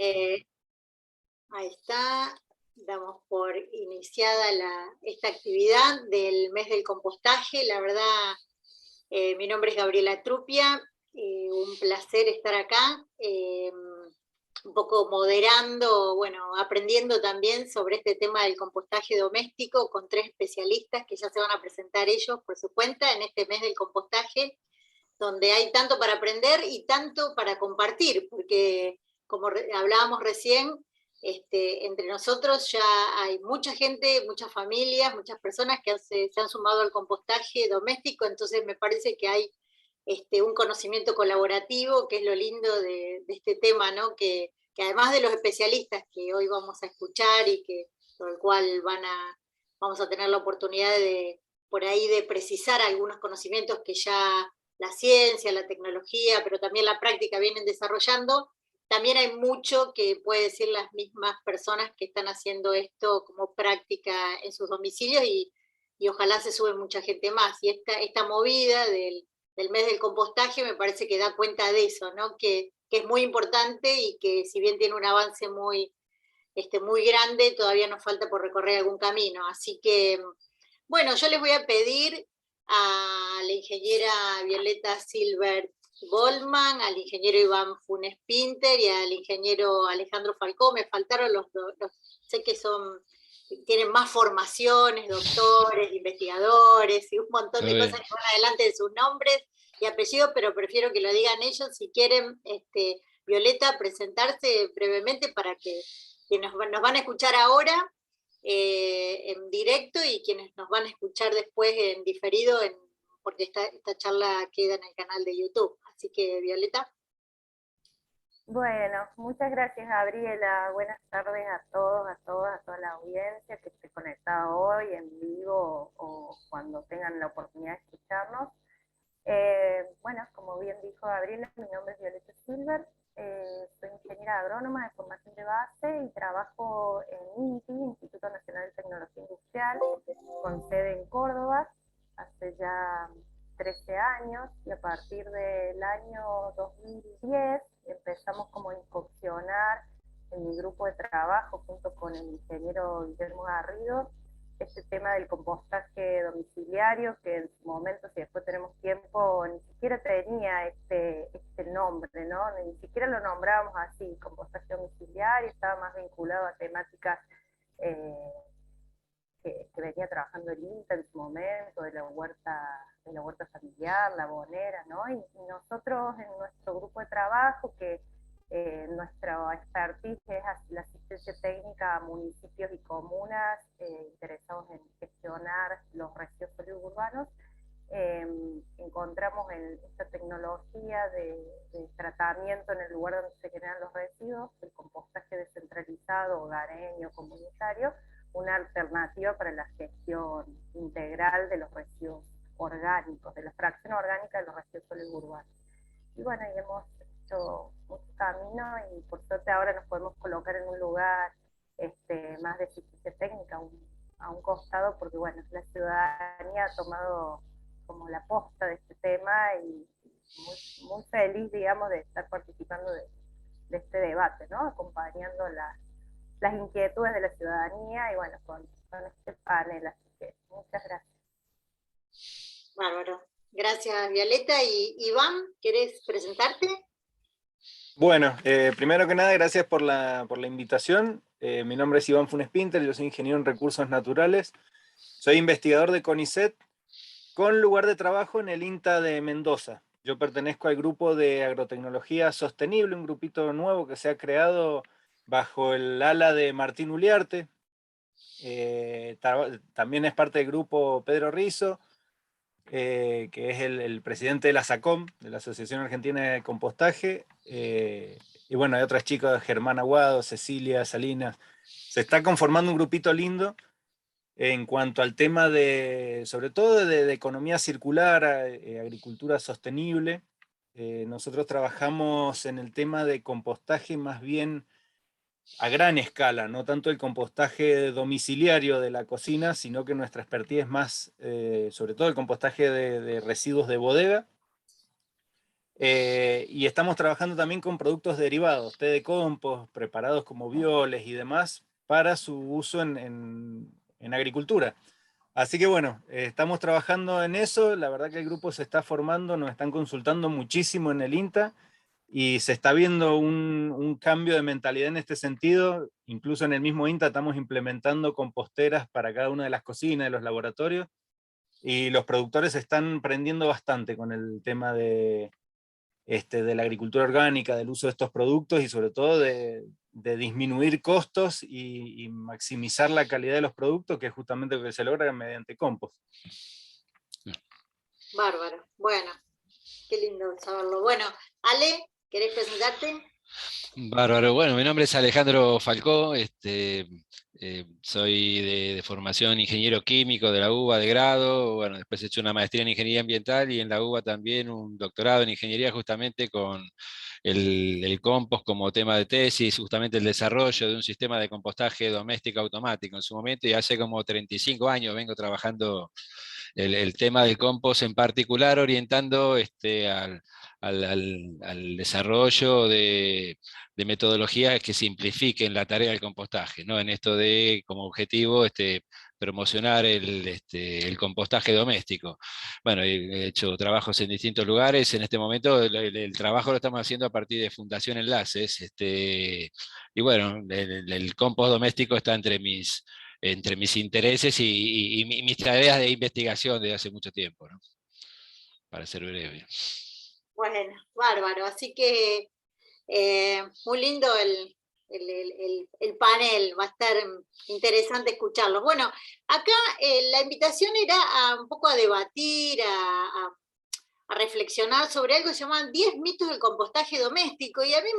Eh, Ahí está, damos por iniciada esta actividad del mes del compostaje. La verdad, mi nombre es Gabriela Trupia, un placer estar acá, un poco moderando, bueno, aprendiendo también sobre este tema del compostaje doméstico con tres especialistas que ya se van a presentar ellos por su cuenta en este mes del compostaje, donde hay tanto para aprender y tanto para compartir, porque como hablábamos recién, entre nosotros ya hay mucha gente, muchas familias, muchas personas que se han sumado al compostaje doméstico, entonces me parece que hay un conocimiento colaborativo, que es lo lindo de este tema, ¿no? Que además de los especialistas que hoy vamos a escuchar y que por el cual vamos a tener la oportunidad de por ahí de precisar algunos conocimientos que ya la ciencia, la tecnología, pero también la práctica vienen desarrollando, también hay mucho que puede decir las mismas personas que están haciendo esto como práctica en sus domicilios y ojalá se sube mucha gente más. Y esta movida del mes del compostaje me parece que da cuenta de eso, ¿no? Que es muy importante y que si bien tiene un avance muy grande, todavía nos falta por recorrer algún camino. Así que, bueno, yo les voy a pedir a la ingeniera Violeta Silbert Goldman, al ingeniero Iván Funes Pinter y al ingeniero Alejandro Falcó. Me faltaron sé que tienen más formaciones, doctores, investigadores y un montón de cosas que van adelante de sus nombres y apellidos, pero prefiero que lo digan ellos. Si quieren, Violeta, presentarse brevemente para que nos van a escuchar ahora en directo y quienes nos van a escuchar después en diferido, porque esta charla queda en el canal de YouTube. Así que, Violeta. Bueno, muchas gracias, Gabriela. Buenas tardes a todos, a todas, a toda la audiencia que esté conectada hoy en vivo o cuando tengan la oportunidad de escucharnos. Bueno, como bien dijo Gabriela, mi nombre es Violeta Silver, soy ingeniera agrónoma de formación de base y trabajo en INTI, Instituto Nacional de Tecnología Industrial, con sede en Córdoba, hace ya 13 años, y a partir del año 2010 empezamos como a incursionar en mi grupo de trabajo junto con el ingeniero Guillermo Garrido este tema del compostaje domiciliario, que en su momento, si después tenemos tiempo, ni siquiera tenía este nombre, ¿no? Ni siquiera lo nombrábamos así, compostaje domiciliario, estaba más vinculado a temáticas que venía trabajando el INTA en su momento, de la huerta familiar, la bonera, ¿no? Y nosotros en nuestro grupo de trabajo, que nuestra expertise es la asistencia técnica a municipios y comunas interesados en gestionar los residuos sólidos urbanos, encontramos esta tecnología de tratamiento en el lugar donde se generan los residuos, el compostaje descentralizado, hogareño, comunitario, una alternativa para la gestión integral de los residuos orgánicos, de la fracción orgánica de los residuos sólidos urbanos. Y bueno, y hemos hecho mucho camino y por suerte ahora nos podemos colocar en un lugar más de asistencia técnica, a un costado, porque bueno, la ciudadanía ha tomado como la posta de este tema y muy, muy feliz, digamos, de estar participando de este debate, ¿no? Acompañando las inquietudes de la ciudadanía y bueno, con este panel, así que muchas gracias. Bárbaro. Gracias, Violeta. Y Iván, ¿querés presentarte? Bueno, primero que nada, gracias por la invitación. Mi nombre es Iván Funes Pinter, yo soy ingeniero en recursos naturales. Soy investigador de CONICET con lugar de trabajo en el INTA de Mendoza. Yo pertenezco al grupo de agrotecnología sostenible, un grupito nuevo que se ha creado bajo el ala de Martín Uliarte. También es parte del grupo Pedro Rizzo, que es el presidente de la SACOM, de la Asociación Argentina de Compostaje, y bueno, hay otras chicas, Germán Aguado, Cecilia Salinas. Se está conformando un grupito lindo en cuanto al tema sobre todo de economía circular, agricultura sostenible. Nosotros trabajamos en el tema de compostaje más bien a gran escala, no tanto el compostaje domiciliario de la cocina, sino que nuestra expertise es más, sobre todo el compostaje de residuos de bodega. Y estamos trabajando también con productos derivados, té de compost, preparados como bioles y demás, para su uso en agricultura. Así que bueno, estamos trabajando en eso, la verdad que el grupo se está formando, nos están consultando muchísimo en el INTA, y se está viendo un cambio de mentalidad en este sentido. Incluso en el mismo INTA estamos implementando composteras para cada una de las cocinas, de los laboratorios, y los productores están prendiendo bastante con el tema de la agricultura orgánica, del uso de estos productos y sobre todo de disminuir costos y maximizar la calidad de los productos, que es justamente lo que se logra mediante compost. Bárbaro. Bueno, qué lindo saberlo. Bueno, Ale, ¿querés presentarte? Bárbaro. Bueno, mi nombre es Alejandro Falcó, soy de formación ingeniero químico de la UBA de grado. Bueno, después he hecho una maestría en ingeniería ambiental y en la UBA también un doctorado en ingeniería, justamente con el compost como tema de tesis, justamente el desarrollo de un sistema de compostaje doméstico automático en su momento, y hace como 35 años vengo trabajando el tema del compost, en particular orientando al desarrollo de metodologías que simplifiquen la tarea del compostaje, ¿no? En esto de, como objetivo, promocionar el compostaje doméstico. Bueno, he hecho trabajos en distintos lugares. En este momento el trabajo lo estamos haciendo a partir de Fundación Enlaces, y bueno, el compost doméstico está entre mis intereses y mis tareas de investigación desde hace mucho tiempo, ¿no? Para ser breve. Bueno, bárbaro. Así que muy lindo el panel, va a estar interesante escucharlo. Bueno, acá la invitación era un poco a debatir, a reflexionar sobre algo que se llaman 10 mitos del compostaje doméstico, y a mí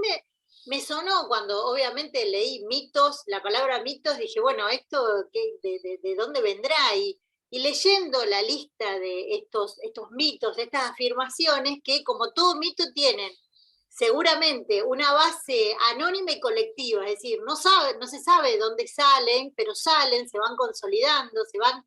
me sonó cuando obviamente leí mitos, la palabra mitos, dije, bueno, ¿esto de dónde vendrá? Y leyendo la lista de estos mitos, de estas afirmaciones, que como todo mito tienen seguramente una base anónima y colectiva, es decir, no se sabe dónde salen, pero salen, se van consolidando, se van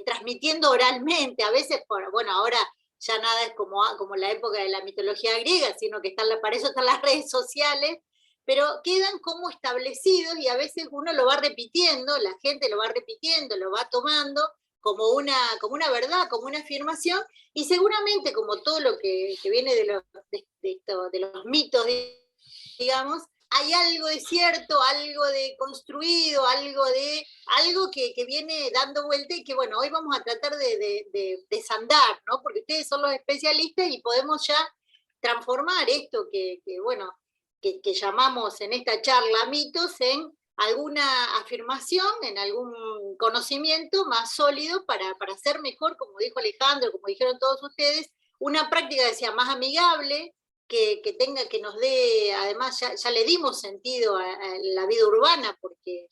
transmitiendo oralmente, a veces, bueno, ahora ya nada es como la época de la mitología griega, sino que para eso están las redes sociales, pero quedan como establecidos y a veces uno lo va repitiendo, la gente lo va repitiendo, lo va tomando como una verdad, como una afirmación, y seguramente como todo lo que viene de los mitos, digamos, hay algo de cierto, algo de construido, algo que viene dando vuelta y que, bueno, hoy vamos a tratar de desandar, ¿no? Porque ustedes son los especialistas y podemos ya transformar esto bueno, que llamamos en esta charla mitos en alguna afirmación, en algún conocimiento más sólido para hacer mejor, como dijo Alejandro, como dijeron todos ustedes, una práctica que sea más amigable, que nos dé, además ya le dimos sentido a la vida urbana porque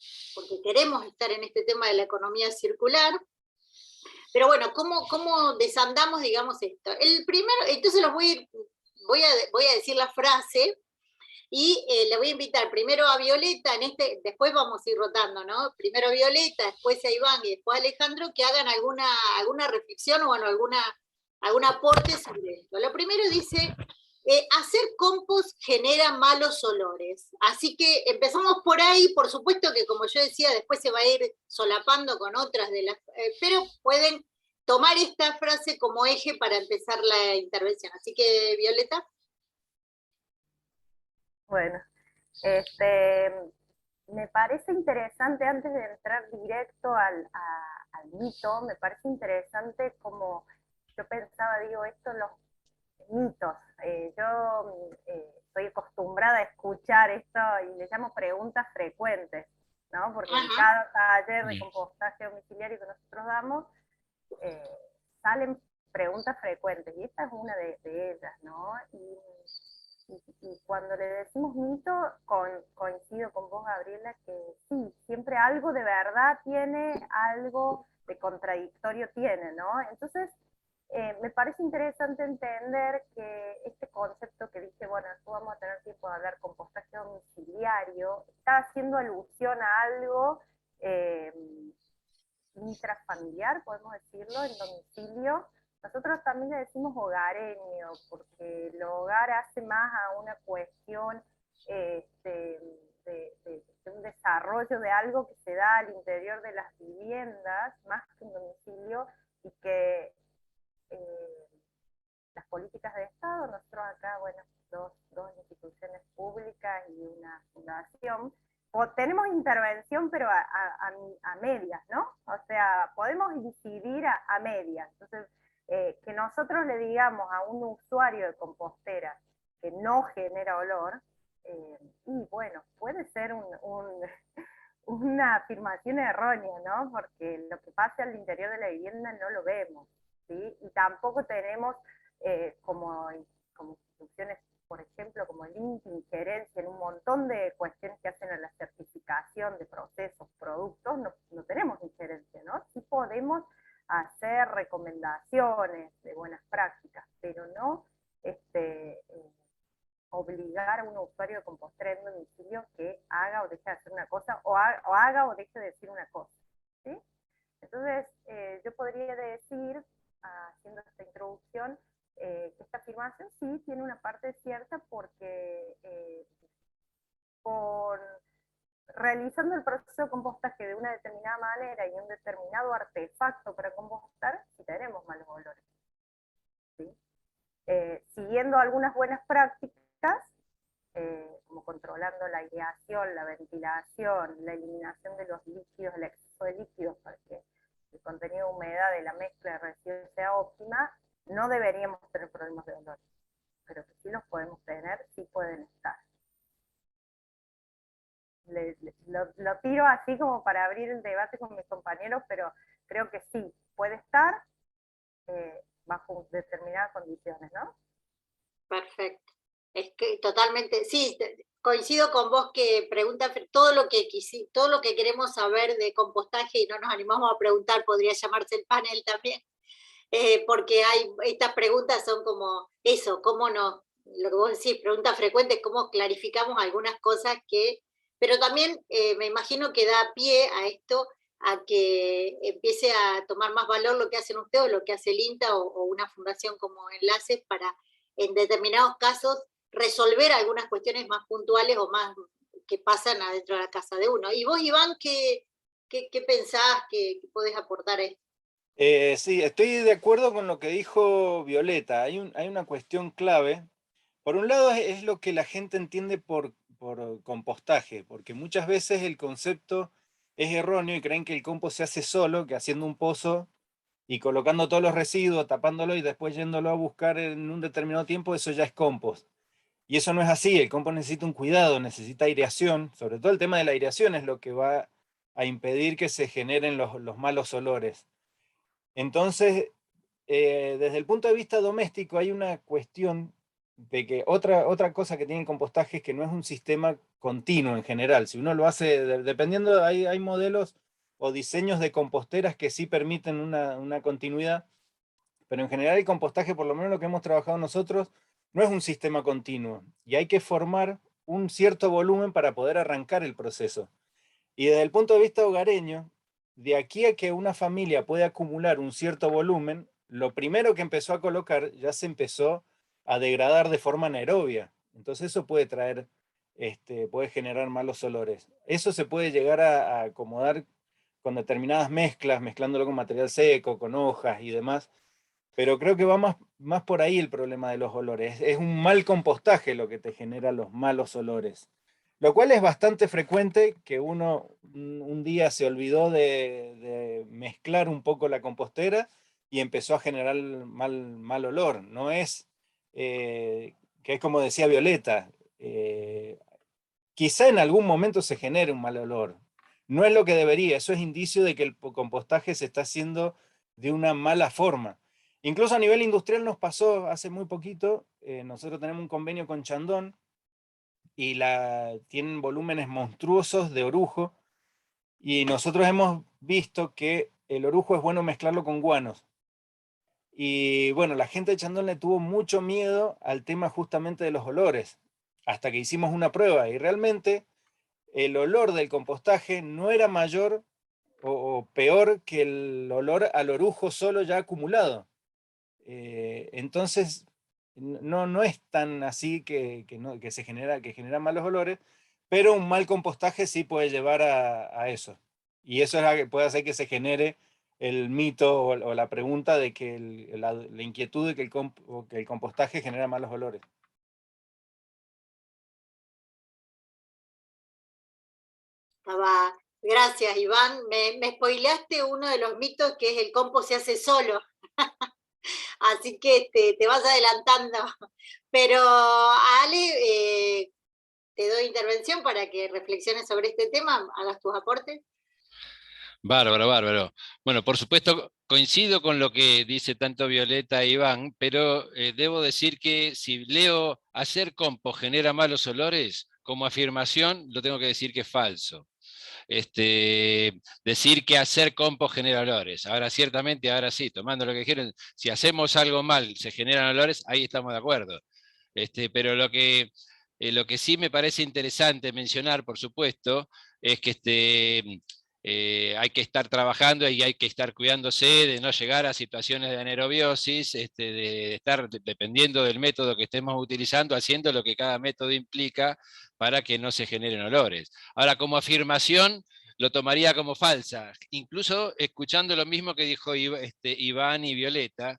queremos estar en este tema de la economía circular. Pero bueno, ¿cómo desandamos, digamos, esto? El primero, entonces voy a decir la frase y le voy a invitar primero a Violeta, después vamos a ir rotando, ¿no? Primero a Violeta, después a Iván y después a Alejandro, que hagan alguna reflexión o bueno, algún aporte sobre esto. Lo primero dice, hacer compost genera malos olores. Así que empezamos por ahí, por supuesto que como yo decía, después se va a ir solapando con otras pero pueden tomar esta frase como eje para empezar la intervención. Así que, Violeta. Bueno, me parece interesante, antes de entrar directo al mito, me parece interesante como yo pensaba, digo, los mitos. Yo estoy acostumbrada a escuchar esto y le llamo preguntas frecuentes, ¿no? Porque en cada taller de compostaje domiciliario que nosotros damos, salen preguntas frecuentes, y esta es una de ellas, ¿no? Y cuando le decimos mito, coincido con vos, Gabriela, que sí, siempre algo de verdad tiene, algo de contradictorio tiene, ¿no? Entonces, me parece interesante entender que este concepto que dice, bueno, no vamos a tener tiempo de hablar compostaje domiciliario, está haciendo alusión a algo intrafamiliar, podemos decirlo, en domicilio, Nosotros también le decimos hogareño, porque el hogar hace más a una cuestión de un desarrollo de algo que se da al interior de las viviendas, más que un domicilio, y que las políticas de Estado, nosotros acá, bueno, dos instituciones públicas y una fundación, tenemos intervención, pero a medias, ¿no? O sea, podemos incidir a medias. Entonces, que nosotros le digamos a un usuario de compostera que no genera olor, y bueno, puede ser una afirmación errónea, ¿no? Porque lo que pasa al interior de la vivienda no lo vemos, ¿sí? Y tampoco tenemos como instituciones, por ejemplo, como el INTI, injerencia en un montón de cuestiones que hacen a la certificación de procesos, productos, no tenemos injerencia, ¿no? Sí podemos hacer recomendaciones de buenas prácticas, pero no obligar a un usuario de compostera en domicilio que haga o deje de hacer una cosa, o haga o deje de decir una cosa, ¿sí? Entonces, yo podría decir, haciendo esta introducción, que esta afirmación sí tiene una parte cierta, porque realizando el proceso de compostaje de una determinada manera y un determinado artefacto para compostar, sí tenemos malos olores, ¿sí? Siguiendo algunas buenas prácticas, como controlando la aireación, la ventilación, la eliminación de los líquidos, el exceso de líquidos, para que el contenido de humedad de la mezcla de residuos sea óptima, no deberíamos tener problemas de olor, pero que sí los podemos tener, sí pueden estar. Lo tiro así como para abrir el debate con mis compañeros, pero creo que sí, puede estar bajo determinadas condiciones, ¿no? Perfecto. Es que totalmente, sí, coincido con vos que pregunta todo lo que queremos saber de compostaje y no nos animamos a preguntar, podría llamarse el panel también, porque estas preguntas son como eso, cómo no, lo que vos decís, preguntas frecuentes, cómo clarificamos algunas cosas pero también me imagino que da pie a esto, a que empiece a tomar más valor lo que hacen ustedes o lo que hace el INTA o una fundación como Enlaces para, en determinados casos, resolver algunas cuestiones más puntuales o más que pasan adentro de la casa de uno. Y vos, Iván, ¿qué pensás que podés aportar a esto? Sí, estoy de acuerdo con lo que dijo Violeta. Hay una cuestión clave. Por un lado es lo que la gente entiende por compostaje, porque muchas veces el concepto es erróneo y creen que el compost se hace solo, que haciendo un pozo y colocando todos los residuos, tapándolo y después yéndolo a buscar en un determinado tiempo, eso ya es compost. Y eso no es así, el compost necesita un cuidado, necesita aireación, sobre todo el tema de la aireación es lo que va a impedir que se generen los malos olores. Entonces, desde el punto de vista doméstico hay una cuestión de que otra cosa que tiene el compostaje es que no es un sistema continuo en general. Si uno lo hace, dependiendo, hay modelos o diseños de composteras que sí permiten una continuidad, pero en general el compostaje, por lo menos lo que hemos trabajado nosotros, no es un sistema continuo y hay que formar un cierto volumen para poder arrancar el proceso. Y desde el punto de vista hogareño, de aquí a que una familia puede acumular un cierto volumen, lo primero que empezó a colocar ya se empezó a degradar de forma anaerobia. Entonces eso puede traer, puede generar malos olores. Eso se puede llegar a acomodar con determinadas mezclas, mezclándolo con material seco, con hojas y demás. Pero creo que va más por ahí el problema de los olores. Es un mal compostaje lo que te genera los malos olores. Lo cual es bastante frecuente que uno un día se olvidó de mezclar un poco la compostera y empezó a generar mal olor. No es, que es como decía Violeta, quizá en algún momento se genere un mal olor. No es lo que debería, eso es indicio de que el compostaje se está haciendo de una mala forma. Incluso a nivel industrial nos pasó hace muy poquito, nosotros tenemos un convenio con Chandon, y tienen volúmenes monstruosos de orujo, y nosotros hemos visto que el orujo es bueno mezclarlo con guanos. Y bueno, la gente de Chandon le tuvo mucho miedo al tema justamente de los olores, hasta que hicimos una prueba, y realmente el olor del compostaje no era mayor o peor que el olor al orujo solo ya acumulado. Entonces, no es tan así que genera malos olores, pero un mal compostaje sí puede llevar a eso. Y eso es lo que puede hacer que se genere el mito o la pregunta de que la inquietud de que que el compostaje genera malos olores. Gracias, Iván. Me spoileaste uno de los mitos, que es el compost se hace solo. Así que te vas adelantando. Pero, Ale, te doy intervención para que reflexiones sobre este tema, hagas tus aportes. Bárbaro, bárbaro. Bueno, por supuesto, coincido con lo que dice tanto Violeta e Iván, pero debo decir que si leo hacer compost genera malos olores, como afirmación, lo tengo que decir que es falso. Decir que hacer compost genera olores. Ahora, ciertamente, ahora sí, tomando lo que dijeron, si hacemos algo mal, se generan olores, ahí estamos de acuerdo. Pero lo que sí me parece interesante mencionar, por supuesto, es que hay que estar trabajando y hay que estar cuidándose de no llegar a situaciones de anaerobiosis, de estar dependiendo del método que estemos utilizando, haciendo lo que cada método implica para que no se generen olores. Ahora, como afirmación, lo tomaría como falsa, incluso escuchando lo mismo que dijo Iván y Violeta,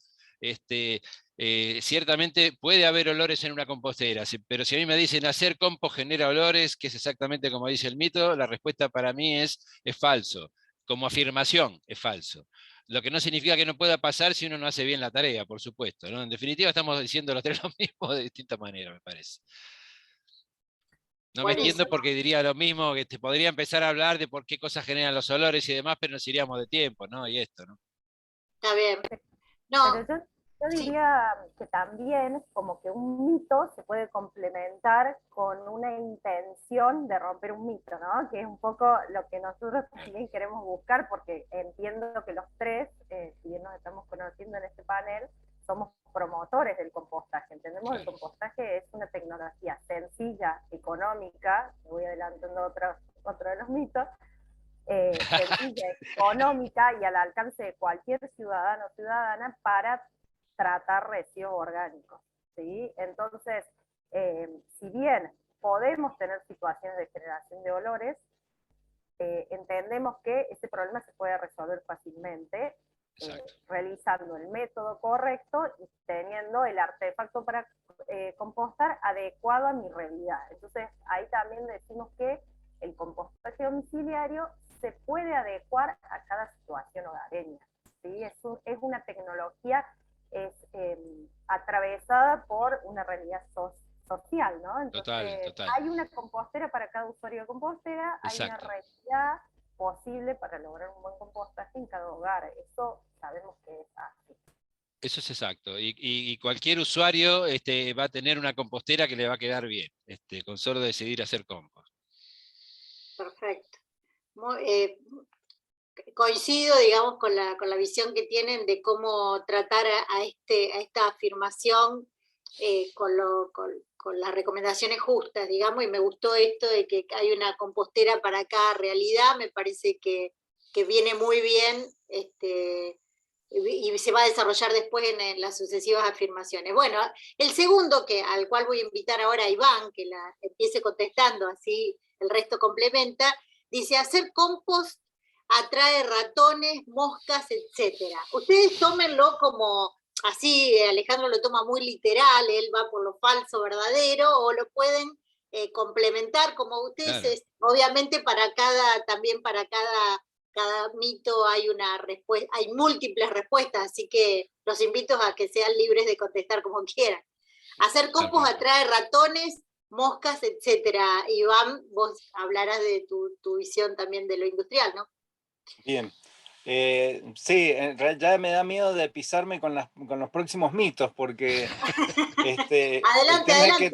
ciertamente puede haber olores en una compostera, pero si a mí me dicen hacer compost genera olores, que es exactamente como dice el mito, la respuesta para mí es falso. Como afirmación es falso. Lo que no significa que no pueda pasar si uno no hace bien la tarea, por supuesto, ¿no? En definitiva estamos diciendo los tres lo mismo de distinta manera, me parece. No me Buenísimo. entiendo porque diría lo mismo, que te podría empezar a hablar de por qué cosas generan los olores y demás, pero nos iríamos de tiempo, ¿no? Y esto, ¿no? Está bien. No, Pero yo sí. diría que también como que un mito se puede complementar con una intención de romper un mito, ¿no? Que es un poco lo que nosotros también queremos buscar, porque entiendo que los tres, si bien nos estamos conociendo en este panel, somos promotores del compostaje. Entendemos que el compostaje es una tecnología sencilla, económica, me voy adelantando otro de los mitos, sencilla, económica y al alcance de cualquier ciudadano o ciudadana para tratar residuos orgánicos, ¿sí? Entonces, si bien podemos tener situaciones de generación de olores, entendemos que ese problema se puede resolver fácilmente realizando el método correcto y teniendo el artefacto para compostar adecuado a mi realidad. Entonces, ahí también decimos que el compostaje domiciliario se puede adecuar a cada situación hogareña, ¿sí? Es una tecnología atravesada por una realidad social, ¿no? Entonces, Total. hay una compostera para cada usuario de compostera, hay una realidad posible para lograr un buen compostaje en cada hogar. Eso sabemos que es así. Eso es exacto. Y cualquier usuario va a tener una compostera que le va a quedar bien, con solo decidir hacer compost. Perfecto. Coincido, digamos, con la visión que tienen de cómo tratar a esta afirmación con las recomendaciones justas, digamos, y me gustó esto de que hay una compostera para cada realidad, me parece que viene muy bien y se va a desarrollar después en las sucesivas afirmaciones. Bueno, el segundo, al cual voy a invitar ahora a Iván, que la empiece contestando, así el resto complementa, dice, hacer compost atrae ratones, moscas, etcétera. Ustedes tómenlo como así, Alejandro lo toma muy literal, él va por lo falso, verdadero, o lo pueden complementar como ustedes. Claro. Obviamente también para cada mito hay una respuesta, hay múltiples respuestas, así que los invito a que sean libres de contestar como quieran. Hacer compost atrae ratones, moscas, etcétera. Iván, vos hablarás de tu visión también de lo industrial, ¿no? Bien. Sí, ya me da miedo de pisarme con los próximos mitos, porque adelante.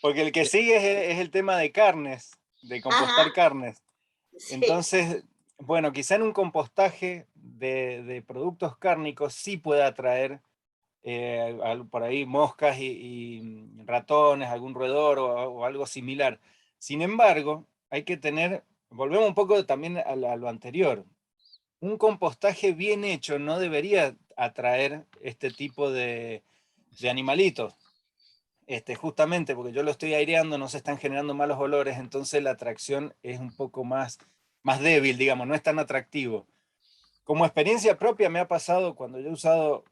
Porque el que sigue es el tema de carnes, de compostar carnes. Sí. Entonces, bueno, quizá en un compostaje de productos cárnicos sí pueda atraer por ahí moscas y ratones, algún roedor o algo similar. Sin embargo, hay que volvemos un poco también a lo anterior. Un compostaje bien hecho no debería atraer este tipo de animalitos. Justamente porque yo lo estoy aireando, no se están generando malos olores, entonces la atracción es un poco más débil, digamos, no es tan atractivo. Como experiencia propia me ha pasado cuando yo he usado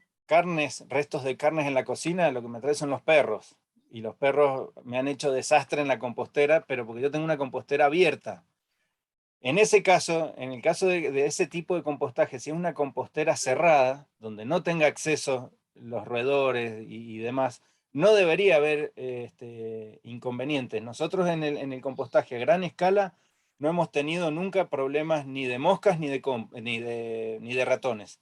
restos de carnes en la cocina, lo que me trae son los perros. Y los perros me han hecho desastre en la compostera, pero porque yo tengo una compostera abierta. En ese caso, en el caso de ese tipo de compostaje, si es una compostera cerrada, donde no tenga acceso los roedores y demás, no debería haber inconvenientes. Nosotros en el compostaje a gran escala no hemos tenido nunca problemas ni de moscas ni de ratones.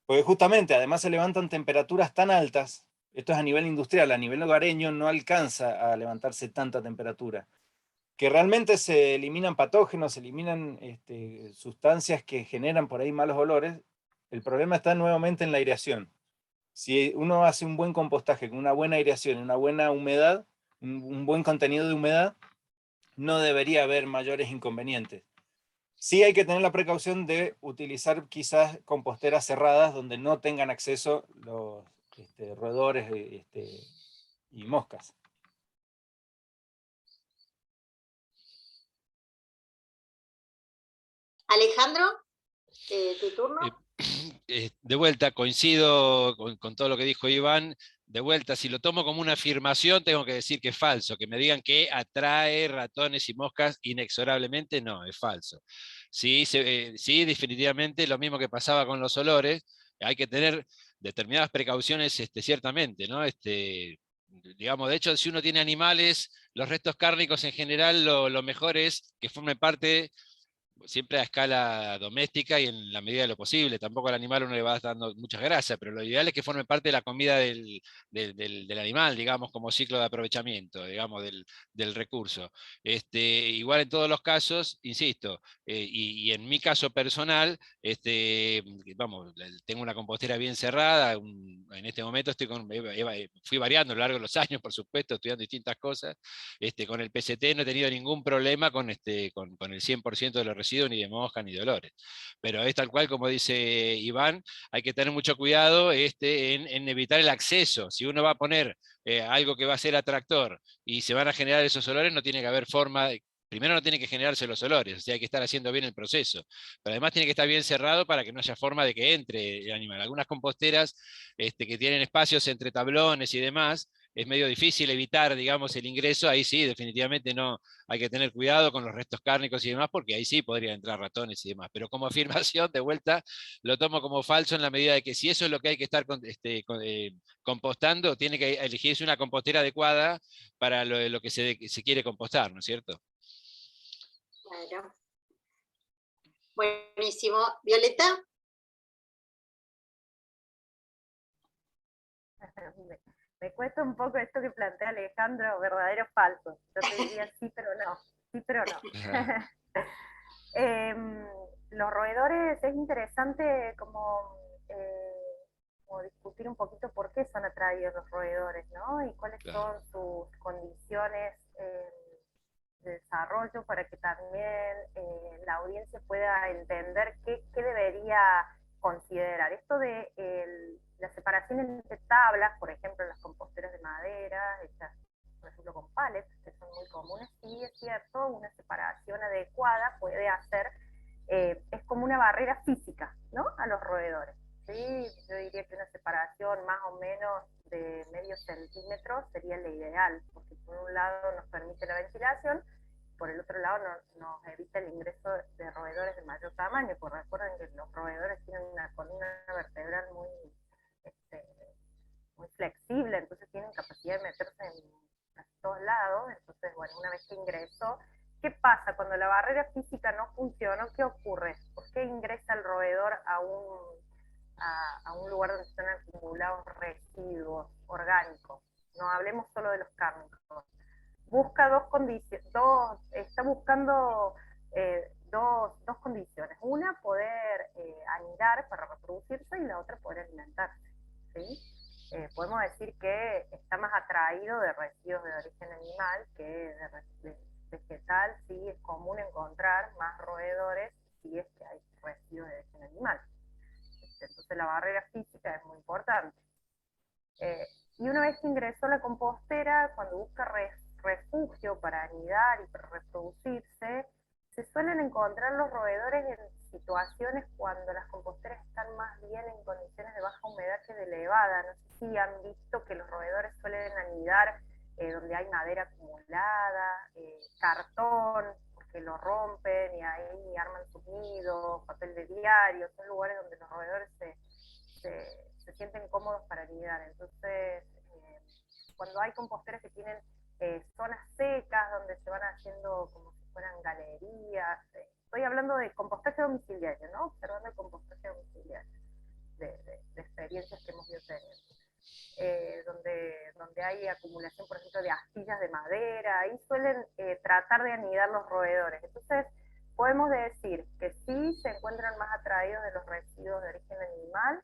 Porque justamente, además se levantan temperaturas tan altas, esto es a nivel industrial, a nivel hogareño no alcanza a levantarse tanta temperatura, que realmente se eliminan patógenos, se eliminan sustancias que generan por ahí malos olores. El problema está nuevamente en la aireación. Si uno hace un buen compostaje con una buena aireación, una buena humedad, un buen contenido de humedad, no debería haber mayores inconvenientes. Sí hay que tener la precaución de utilizar quizás composteras cerradas donde no tengan acceso los roedores y moscas. Alejandro, ¿tu turno? De vuelta, coincido con todo lo que dijo Iván. De vuelta, si lo tomo como una afirmación, tengo que decir que es falso. Que me digan que atrae ratones y moscas inexorablemente, no, es falso. Sí, sí, definitivamente lo mismo que pasaba con los olores. Hay que tener determinadas precauciones, ciertamente, ¿no? Digamos, de hecho, si uno tiene animales, los restos cárnicos en general, lo mejor es que formen parte siempre a escala doméstica y en la medida de lo posible. Tampoco al animal uno le va dando muchas grasas, pero lo ideal es que forme parte de la comida del animal, digamos, como ciclo de aprovechamiento, digamos, del recurso. Igual en todos los casos, insisto, y en mi caso personal, vamos, tengo una compostera bien cerrada, en este momento fui variando a lo largo de los años, por supuesto, estudiando distintas cosas. Con el PCT no he tenido ningún problema con el 100% de los residuos, ni de mosca, ni de olores. Pero es tal cual como dice Iván, hay que tener mucho cuidado en evitar el acceso. Si uno va a poner algo que va a ser atractor y se van a generar esos olores, no tiene que haber forma. Primero no tiene que generarse los olores, o sea, hay que estar haciendo bien el proceso. Pero además tiene que estar bien cerrado para que no haya forma de que entre el animal. Algunas composteras que tienen espacios entre tablones y demás, es medio difícil evitar, digamos, el ingreso. Ahí sí, definitivamente no, hay que tener cuidado con los restos cárnicos y demás, porque ahí sí podrían entrar ratones y demás. Pero como afirmación, de vuelta, lo tomo como falso en la medida de que si eso es lo que hay que estar compostando, tiene que elegirse una compostera adecuada para lo que se quiere compostar, ¿no es cierto? Claro. Buenísimo. Violeta. Me cuesta un poco esto que plantea Alejandro, verdadero o falso. Yo te diría sí, pero no. Sí, pero no. Los roedores es interesante como discutir un poquito por qué son atraídos los roedores, ¿no? Y cuáles son sus condiciones de desarrollo para que también la audiencia pueda entender qué debería considerar. Esto de la separación entre tablas, por ejemplo, en las composteras de madera, hechas, por ejemplo, con pallets, que son muy comunes, sí es cierto, una separación adecuada puede hacer, es como una barrera física, ¿no? A los roedores. ¿Sí? Yo diría que una separación más o menos de medio centímetro sería la ideal, porque por un lado nos permite la ventilación, por el otro lado nos evita el ingreso de roedores de mayor tamaño, porque recuerden que los roedores tienen una columna vertebral muy flexible, entonces tienen capacidad de meterse en casi todos lados. Entonces, bueno, una vez que ingresó, ¿qué pasa cuando la barrera física no funcionó? ¿Qué ocurre? ¿Por qué ingresa el roedor a un lugar donde están acumulados residuos orgánicos? No hablemos solo de los cárnicos. Busca está buscando dos condiciones. Una, poder anidar para reproducirse, y la otra, poder alimentarse. ¿Sí? Podemos decir que está más atraído de residuos de origen animal que de vegetal. Sí, es común encontrar más roedores si es que hay residuos de origen animal. existe. Entonces la barrera física es muy importante. Y una vez que ingresó a la compostera, cuando busca refugio para anidar y para reproducirse, se suelen encontrar los roedores en situaciones cuando las composteras están más bien en condiciones de baja humedad que de elevada. No sé si han visto que los roedores suelen anidar donde hay madera acumulada, cartón, porque lo rompen y ahí arman sus nidos, papel de diario, son lugares donde los roedores se sienten cómodos para anidar. Entonces, cuando hay composteras que tienen zonas secas donde se van haciendo como si fueran galerías, estoy hablando de compostaje domiciliario, ¿no? Observando el compostaje domiciliario, de experiencias que hemos ido teniendo. Donde hay acumulación, por ejemplo, de astillas de madera, ahí suelen tratar de anidar los roedores. Entonces, podemos decir que sí se encuentran más atraídos de los residuos de origen animal,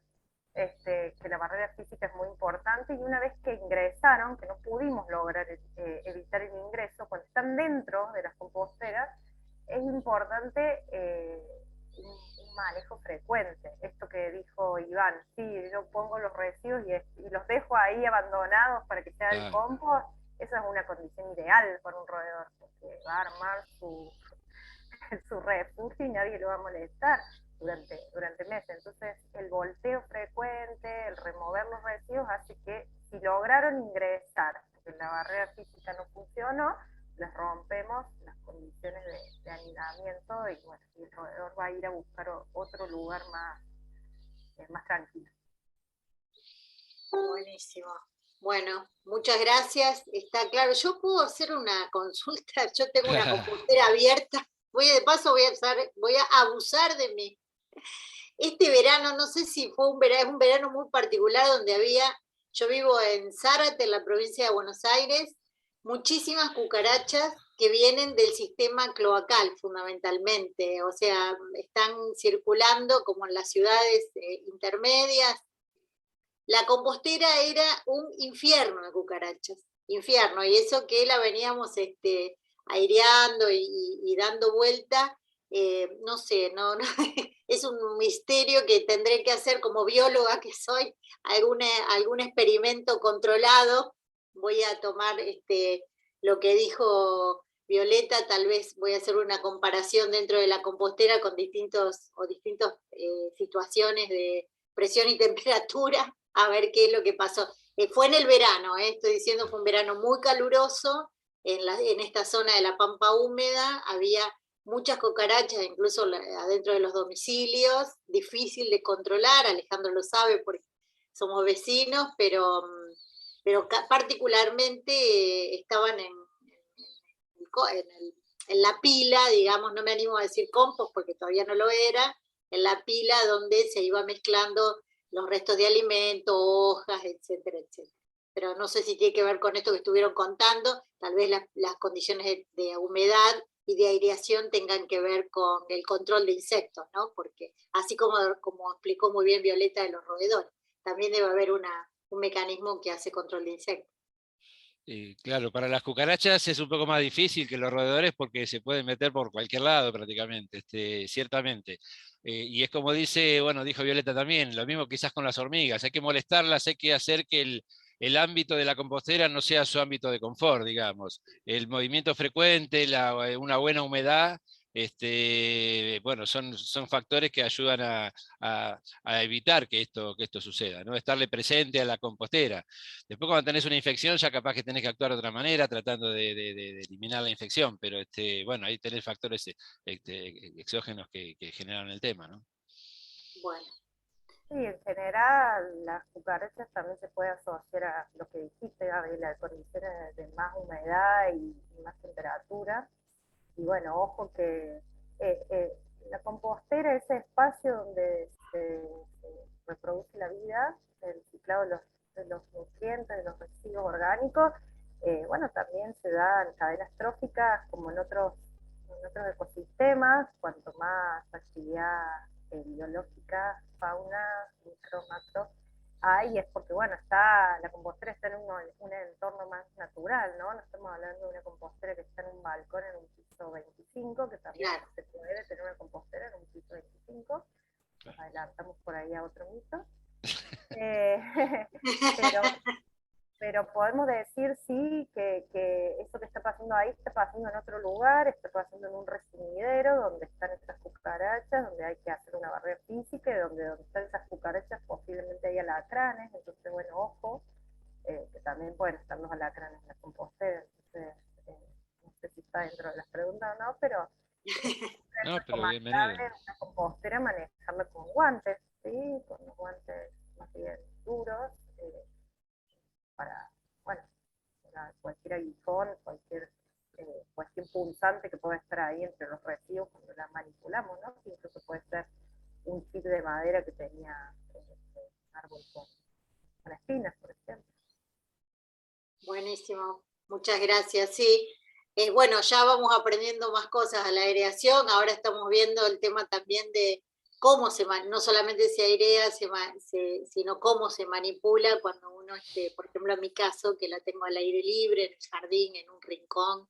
que la barrera física es muy importante, y una vez que ingresaron, que no pudimos lograr evitar el ingreso, cuando están dentro de las composteras, es importante un manejo frecuente. Esto que dijo Iván, sí, yo pongo los residuos y los dejo ahí abandonados para que se haga el compost, eso es una condición ideal para un roedor, porque va a armar su refugio y nadie lo va a molestar durante meses. Entonces el volteo frecuente, el remover los residuos hace que si lograron ingresar, porque la barrera física no funcionó, les rompemos las condiciones de anidamiento y bueno, el roedor va a ir a buscar otro lugar más tranquilo. Buenísimo. Bueno, muchas gracias. Está claro. Yo puedo hacer una consulta. Yo tengo una computadora abierta. De paso voy a abusar de mí. Este verano, no sé si fue es un verano muy particular donde yo vivo en Zárate, en la provincia de Buenos Aires, muchísimas cucarachas que vienen del sistema cloacal fundamentalmente, o sea, están circulando como en las ciudades intermedias. La compostera era un infierno de cucarachas, infierno, y eso que la veníamos aireando y dando vuelta, no sé, no, es un misterio que tendré que hacer como bióloga que soy, algún experimento controlado. Voy a tomar lo que dijo Violeta, tal vez voy a hacer una comparación dentro de la compostera con distintas situaciones de presión y temperatura, a ver qué es lo que pasó. Fue en el verano, estoy diciendo, fue un verano muy caluroso, en esta zona de la Pampa húmeda, había muchas cucarachas, incluso adentro de los domicilios, difícil de controlar, Alejandro lo sabe porque somos vecinos, pero particularmente estaban en la pila, digamos, no me animo a decir compost porque todavía no lo era, en la pila donde se iba mezclando los restos de alimento, hojas, etcétera, etcétera. Pero no sé si tiene que ver con esto que estuvieron contando, tal vez las condiciones de humedad y de aireación tengan que ver con el control de insectos, ¿no? Porque así como explicó muy bien Violeta de los roedores, también debe haber un mecanismo que hace control de insectos. Claro, para las cucarachas es un poco más difícil que los roedores porque se pueden meter por cualquier lado prácticamente, ciertamente. Y es como dijo Violeta también, lo mismo quizás con las hormigas, hay que molestarlas, hay que hacer que el ámbito de la compostera no sea su ámbito de confort, digamos. El movimiento frecuente, una buena humedad, bueno, son factores que ayudan a evitar que esto suceda, ¿no? Estarle presente a la compostera. Después cuando tenés una infección ya capaz que tenés que actuar de otra manera tratando de eliminar la infección, pero bueno, ahí tenés factores exógenos que generan el tema, ¿no? Bueno. Sí, en general las cucarachas también se puede asociar a lo que dijiste, Gabriela, condiciones de más humedad y más temperatura. Y bueno, ojo que la compostera, ese espacio donde se reproduce la vida, el ciclado de los nutrientes, de los residuos orgánicos, bueno, también se da en cadenas tróficas como en otros ecosistemas, cuanto más actividad biológica, fauna, micro, macro, hay, es porque, bueno, la compostera está en un entorno más natural, ¿no? No estamos hablando de una compostera que está en un balcón en un piso 25, que también se puede tener una compostera en un piso 25, nos adelantamos por ahí. ahí a otro mito. Pero, pero podemos decir sí que eso que está pasando ahí está pasando en otro lugar, está pasando en un resumidero donde están estas cucarachas, donde hay que hacer una barrera física y donde están esas cucarachas posiblemente hay alacranes, entonces bueno, ojo, que también pueden estar los alacranes en la compostera, entonces no sé si está dentro de las preguntas o no, pero No, es pero bienvenido. recomendable una compostera manejarla con guantes, ¿sí? Con los guantes más bien duros, para, bueno, para cualquier aguijón, cualquier cuestión punzante que pueda estar ahí entre los residuos cuando la manipulamos, ¿no? Incluso puede ser un chip de madera que tenía un árbol con espinas, por ejemplo. Buenísimo, muchas gracias. Sí, bueno, ya vamos aprendiendo más cosas a la aireación. Ahora estamos viendo el tema también de cómo no solamente se airea, sino cómo se manipula cuando uno, por ejemplo, en mi caso, que la tengo al aire libre, en el jardín, en un rincón.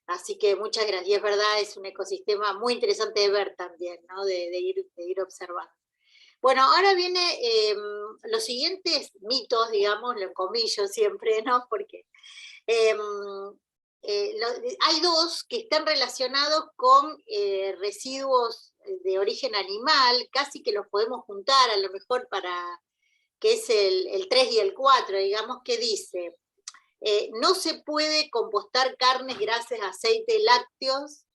Así que muchas gracias. Y es verdad, es un ecosistema muy interesante de ver también, ¿no? De ir observando. Bueno, ahora viene los siguientes mitos, digamos, lo comillo siempre, ¿no? Porque eh, hay dos que están relacionados con residuos de origen animal, casi que los podemos juntar a lo mejor para, que es el 3 y el 4, digamos, que dice, no se puede compostar carnes, grasas, aceite, lácteos,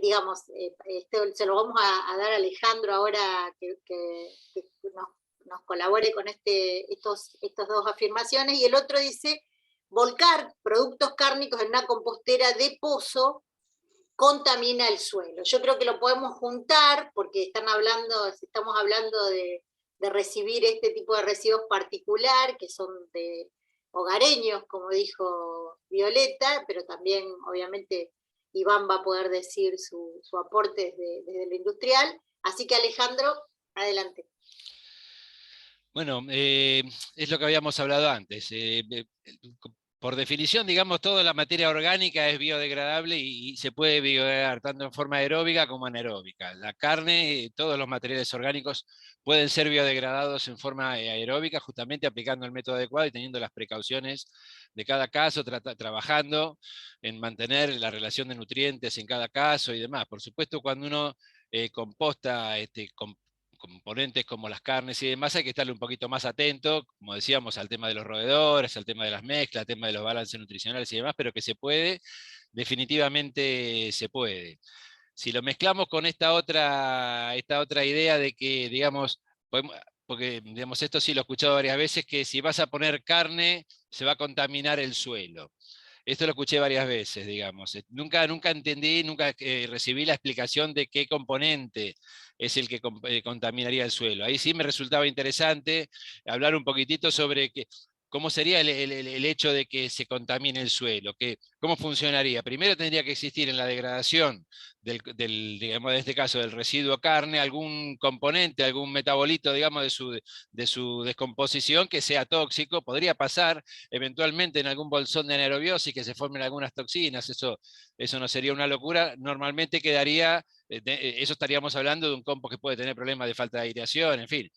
digamos, esto se lo vamos a dar a Alejandro ahora que nos colabore con estos dos afirmaciones, y el otro dice, volcar productos cárnicos en una compostera de pozo contamina el suelo. Yo creo que lo podemos juntar porque estamos hablando de recibir este tipo de residuos particular, que son de hogareños, como dijo Violeta, pero también obviamente Iván va a poder decir su aporte desde lo industrial. Así que Alejandro, adelante. Bueno, es lo que habíamos hablado antes. Por definición, digamos, toda la materia orgánica es biodegradable y se puede biodegradar tanto en forma aeróbica como anaeróbica. La carne, todos los materiales orgánicos pueden ser biodegradados en forma aeróbica, justamente aplicando el método adecuado y teniendo las precauciones de cada caso, trabajando en mantener la relación de nutrientes en cada caso y demás. Por supuesto, cuando uno composta componentes como las carnes y demás, hay que estarle un poquito más atento, como decíamos, al tema de los roedores, al tema de las mezclas, al tema de los balances nutricionales y demás, pero que se puede, definitivamente se puede. Si lo mezclamos con esta otra idea de que, digamos, porque digamos, esto sí lo he escuchado varias veces, que si vas a poner carne, se va a contaminar el suelo. Esto lo escuché varias veces, digamos. Nunca entendí, nunca recibí la explicación de qué componente es el que contaminaría el suelo. Ahí sí me resultaba interesante hablar un poquitito sobre cómo sería el hecho de que se contamine el suelo, cómo funcionaría. Primero tendría que existir en la degradación digamos, en este caso, del residuo carne, algún componente, algún metabolito, digamos, de su descomposición que sea tóxico. Podría pasar eventualmente en algún bolsón de anaerobiosis que se formen algunas toxinas, eso no sería una locura. Normalmente quedaría, eso estaríamos hablando de un compost que puede tener problemas de falta de aireación, en fin.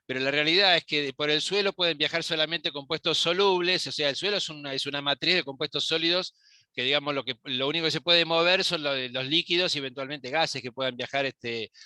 Pero la realidad es que por el suelo pueden viajar solamente compuestos solubles, o sea, el suelo es una matriz de compuestos sólidos que, digamos, lo único que se puede mover son los líquidos y eventualmente gases que puedan viajar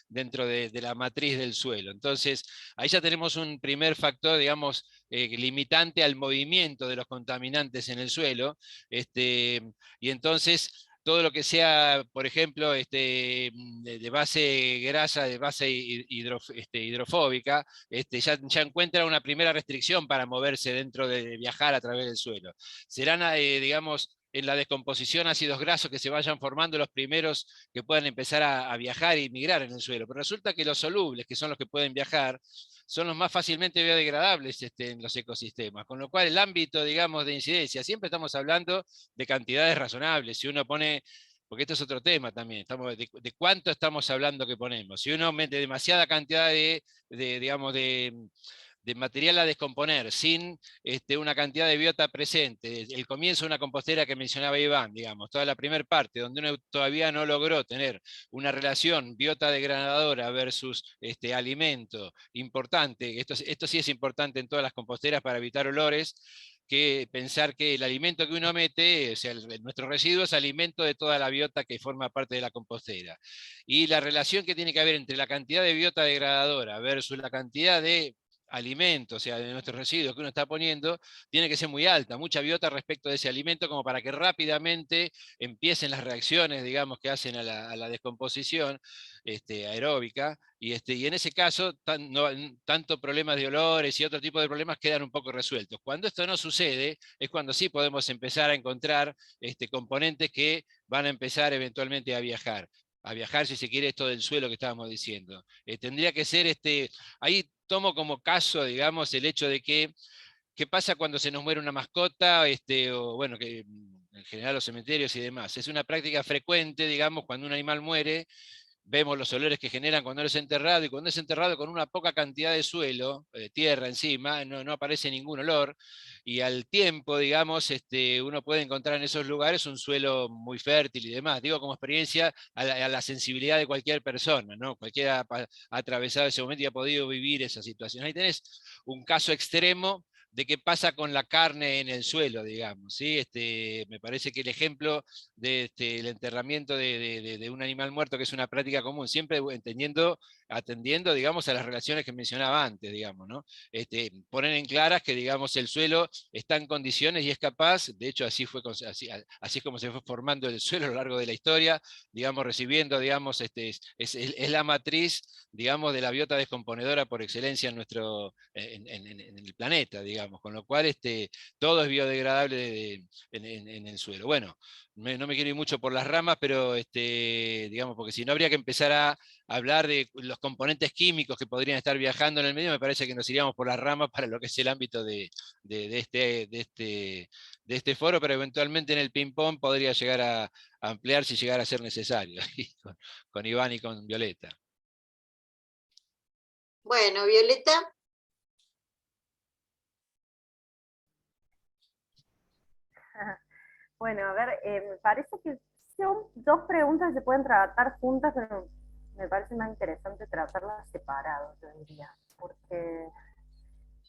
dentro de la matriz del suelo. Entonces, ahí ya tenemos un primer factor, digamos, limitante al movimiento de los contaminantes en el suelo, y entonces todo lo que sea, por ejemplo, de base grasa, de base hidrofóbica, ya encuentra una primera restricción para moverse dentro de viajar a través del suelo. Serán, digamos, en la descomposición ácidos grasos que se vayan formando los primeros que puedan empezar a viajar y migrar en el suelo. Pero resulta que los solubles, que son los que pueden viajar, son los más fácilmente biodegradables en los ecosistemas, con lo cual el ámbito, digamos, de incidencia, siempre estamos hablando de cantidades razonables. Si uno pone, porque esto es otro tema también, de cuánto estamos hablando que ponemos. Si uno mete demasiada cantidad digamos, de de material a descomponer, sin una cantidad de biota presente, el comienzo de una compostera que mencionaba Iván, digamos, toda la primera parte, donde uno todavía no logró tener una relación biota degradadora versus alimento importante, esto sí es importante en todas las composteras para evitar olores, que pensar que el alimento que uno mete, o sea, nuestro residuo es alimento de toda la biota que forma parte de la compostera. Y la relación que tiene que haber entre la cantidad de biota degradadora versus la cantidad de alimento, o sea, de nuestros residuos que uno está poniendo, tiene que ser muy alta, mucha biota respecto de ese alimento, como para que rápidamente empiecen las reacciones, digamos, que hacen a la descomposición aeróbica, y en ese caso, tanto problemas de olores y otro tipo de problemas quedan un poco resueltos. Cuando esto no sucede, es cuando sí podemos empezar a encontrar componentes que van a empezar eventualmente a viajar, si se quiere, esto del suelo que estábamos diciendo. Tendría que ser, ahí tomo como caso, digamos, el hecho de que, ¿qué pasa cuando se nos muere una mascota? O bueno, que en general los cementerios y demás. Es una práctica frecuente, digamos, cuando un animal muere, vemos los olores que generan cuando es enterrado, y cuando es enterrado con una poca cantidad de suelo, tierra encima, no aparece ningún olor, y al tiempo, digamos, uno puede encontrar en esos lugares un suelo muy fértil y demás. Digo como experiencia a la sensibilidad de cualquier persona, ¿no? Cualquiera ha atravesado ese momento y ha podido vivir esa situación. Ahí tenés un caso extremo de qué pasa con la carne en el suelo, digamos, ¿sí? Me parece que el ejemplo del enterramiento de un animal muerto, que es una práctica común, siempre atendiendo, digamos, a las relaciones que mencionaba antes, digamos, ¿no? Poner en claras que, digamos, el suelo está en condiciones y es capaz, de hecho así es como se fue formando el suelo a lo largo de la historia, digamos, recibiendo, digamos, es la matriz, digamos, de la biota descomponedora por excelencia en el planeta, digamos, con lo cual todo es biodegradable en el suelo. Bueno, no me quiero ir mucho por las ramas, pero digamos, porque si no habría que empezar a hablar de los componentes químicos que podrían estar viajando en el medio, me parece que nos iríamos por las ramas para lo que es el ámbito de este foro, pero eventualmente en el ping-pong podría llegar a ampliar si llegara a ser necesario, con Iván y con Violeta. Bueno, Violeta. Bueno, a ver, me parece que son dos preguntas que se pueden tratar juntas, pero me parece más interesante tratarlas separadas, yo diría, porque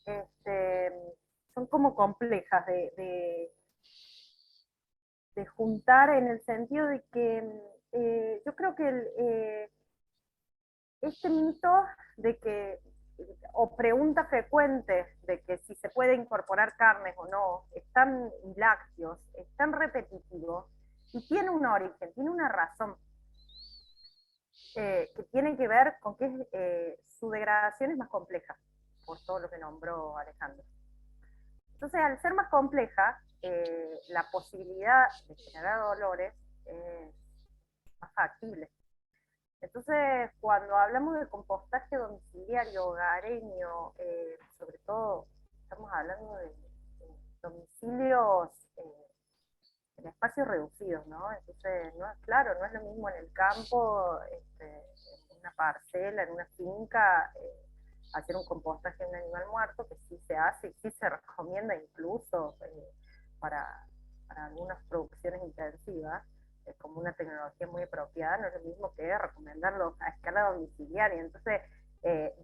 este, son como complejas de juntar, en el sentido de que yo creo que este mito de que, o pregunta frecuente de que si se puede incorporar carnes o no, están, y lácteos, es tan repetitivo y tiene un origen, tiene una razón, que tiene que ver con que su degradación es más compleja, por todo lo que nombró Alejandro. Entonces, al ser más compleja, la posibilidad de generar dolores es más factible. Entonces, cuando hablamos de compostaje domiciliario, hogareño, sobre todo estamos hablando de domicilios en espacios reducidos, ¿no? Entonces, no es claro, no es lo mismo en el campo, en una parcela, en una finca, hacer un compostaje de un animal muerto, que sí se hace y sí se recomienda incluso para algunas producciones intensivas, como una tecnología muy apropiada, no es lo mismo que recomendarlo a escala domiciliaria. Entonces,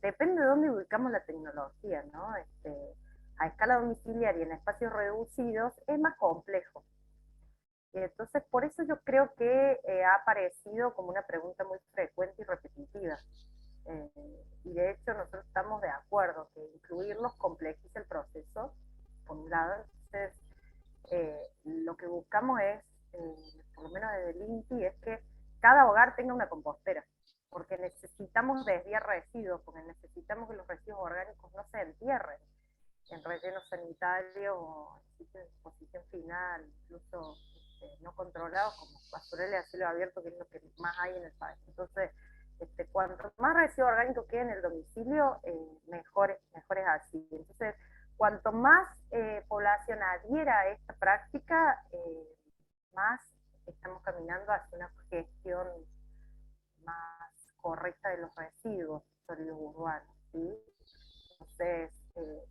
depende de dónde ubicamos la tecnología, ¿no? A escala domiciliaria en espacios reducidos es más complejo. Entonces, por eso yo creo que ha aparecido como una pregunta muy frecuente y repetitiva. Y de hecho nosotros estamos de acuerdo que incluirlos complejiza el proceso, por un lado. Entonces, lo que buscamos es, por lo menos desde el INTI, es que cada hogar tenga una compostera, porque necesitamos desviar residuos, porque necesitamos que los residuos orgánicos no se entierren en rellenos sanitarios o en sitios de disposición final, incluso no controlados, como basureros a cielo abierto, que es lo que más hay en el país. Entonces, cuanto más residuo orgánico quede en el domicilio, mejor es así. Entonces, cuanto más población adhiera a esta práctica, más estamos caminando hacia una gestión más correcta de los residuos sólidos urbanos, ¿sí? Entonces,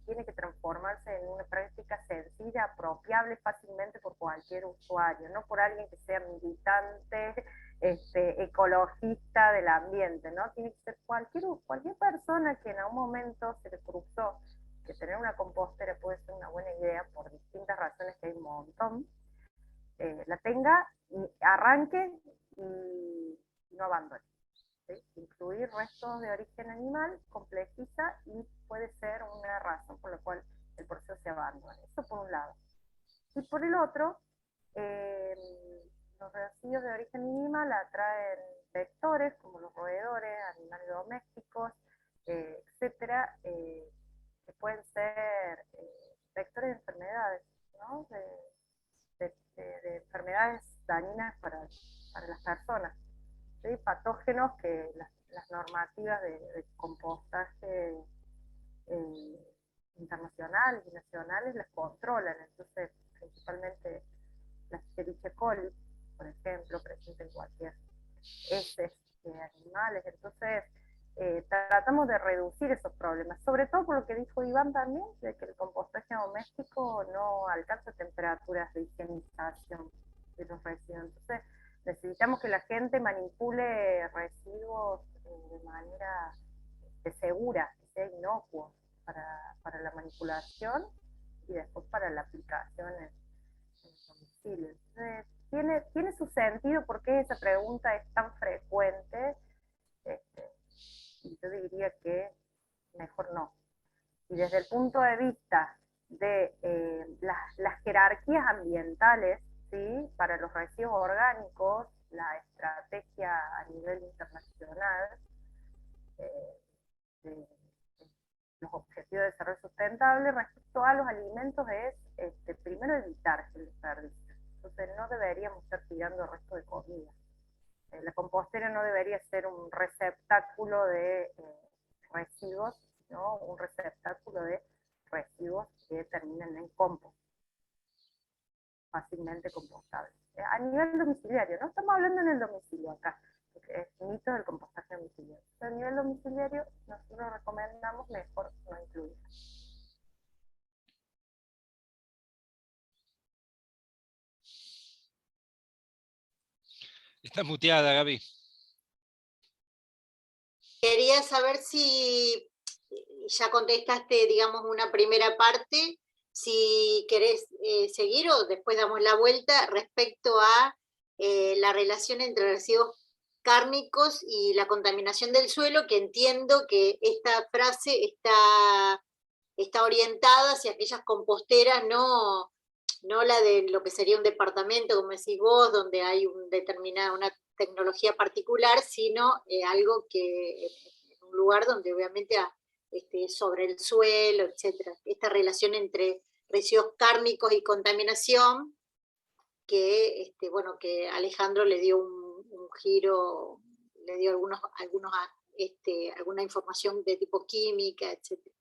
tiene que transformarse en una práctica sencilla, apropiable fácilmente por cualquier usuario, no por alguien que sea militante, ecologista del ambiente, ¿no? Tiene que ser cualquier persona que en algún momento se le cruzó que tener una compostera puede ser una buena idea por distintas razones, que hay un montón, la tenga y arranque y no abandone. ¿Sí? Incluir restos de origen animal complejiza y puede ser una razón por la cual el proceso se abandona. Eso por un lado. Y por el otro, los residuos de origen animal atraen vectores como los roedores, animales domésticos, etcétera, que pueden ser vectores de enfermedades, ¿no? de enfermedades dañinas para las personas. ¿Sí? Patógenos que las normativas de compostaje internacionales y nacionales las controlan. Entonces, principalmente la Escherichia coli, por ejemplo, presente en cualquier heces de animales. Entonces, tratamos de reducir esos problemas, sobre todo por lo que dijo Iván también, de que el compostaje doméstico no alcanza temperaturas de higienización de los residuos. Entonces, necesitamos que la gente manipule residuos de manera segura, que sea inocuo para la manipulación y después para la aplicación en el domicilio. Entonces, tiene su sentido porque esa pregunta es tan frecuente, y yo diría que mejor no. Y desde el punto de vista de las jerarquías ambientales, ¿sí? Para los residuos orgánicos, la estrategia a nivel internacional de los objetivos de desarrollo sustentable respecto a los alimentos es primero evitar el desperdicio. Entonces no deberíamos estar tirando restos de comida. La compostera no debería ser un receptáculo de residuos, sino un receptáculo de residuos que terminen en compost, fácilmente compostables. A nivel domiciliario, no estamos hablando en el domicilio acá, porque es mito del compostaje domiciliario. Pero a nivel domiciliario, nosotros recomendamos mejor no incluir. Estás muteada, Gaby. Quería saber si ya contestaste, digamos, una primera parte, si querés seguir o después damos la vuelta respecto a la relación entre residuos cárnicos y la contaminación del suelo, que entiendo que esta frase está orientada hacia aquellas composteras, no la de lo que sería un departamento, como decís vos, donde hay una tecnología particular, sino algo que en un lugar donde obviamente sobre el suelo, etcétera. Esta relación entre residuos cárnicos y contaminación, que bueno, que Alejandro le dio un giro, le dio alguna información de tipo química, etcétera.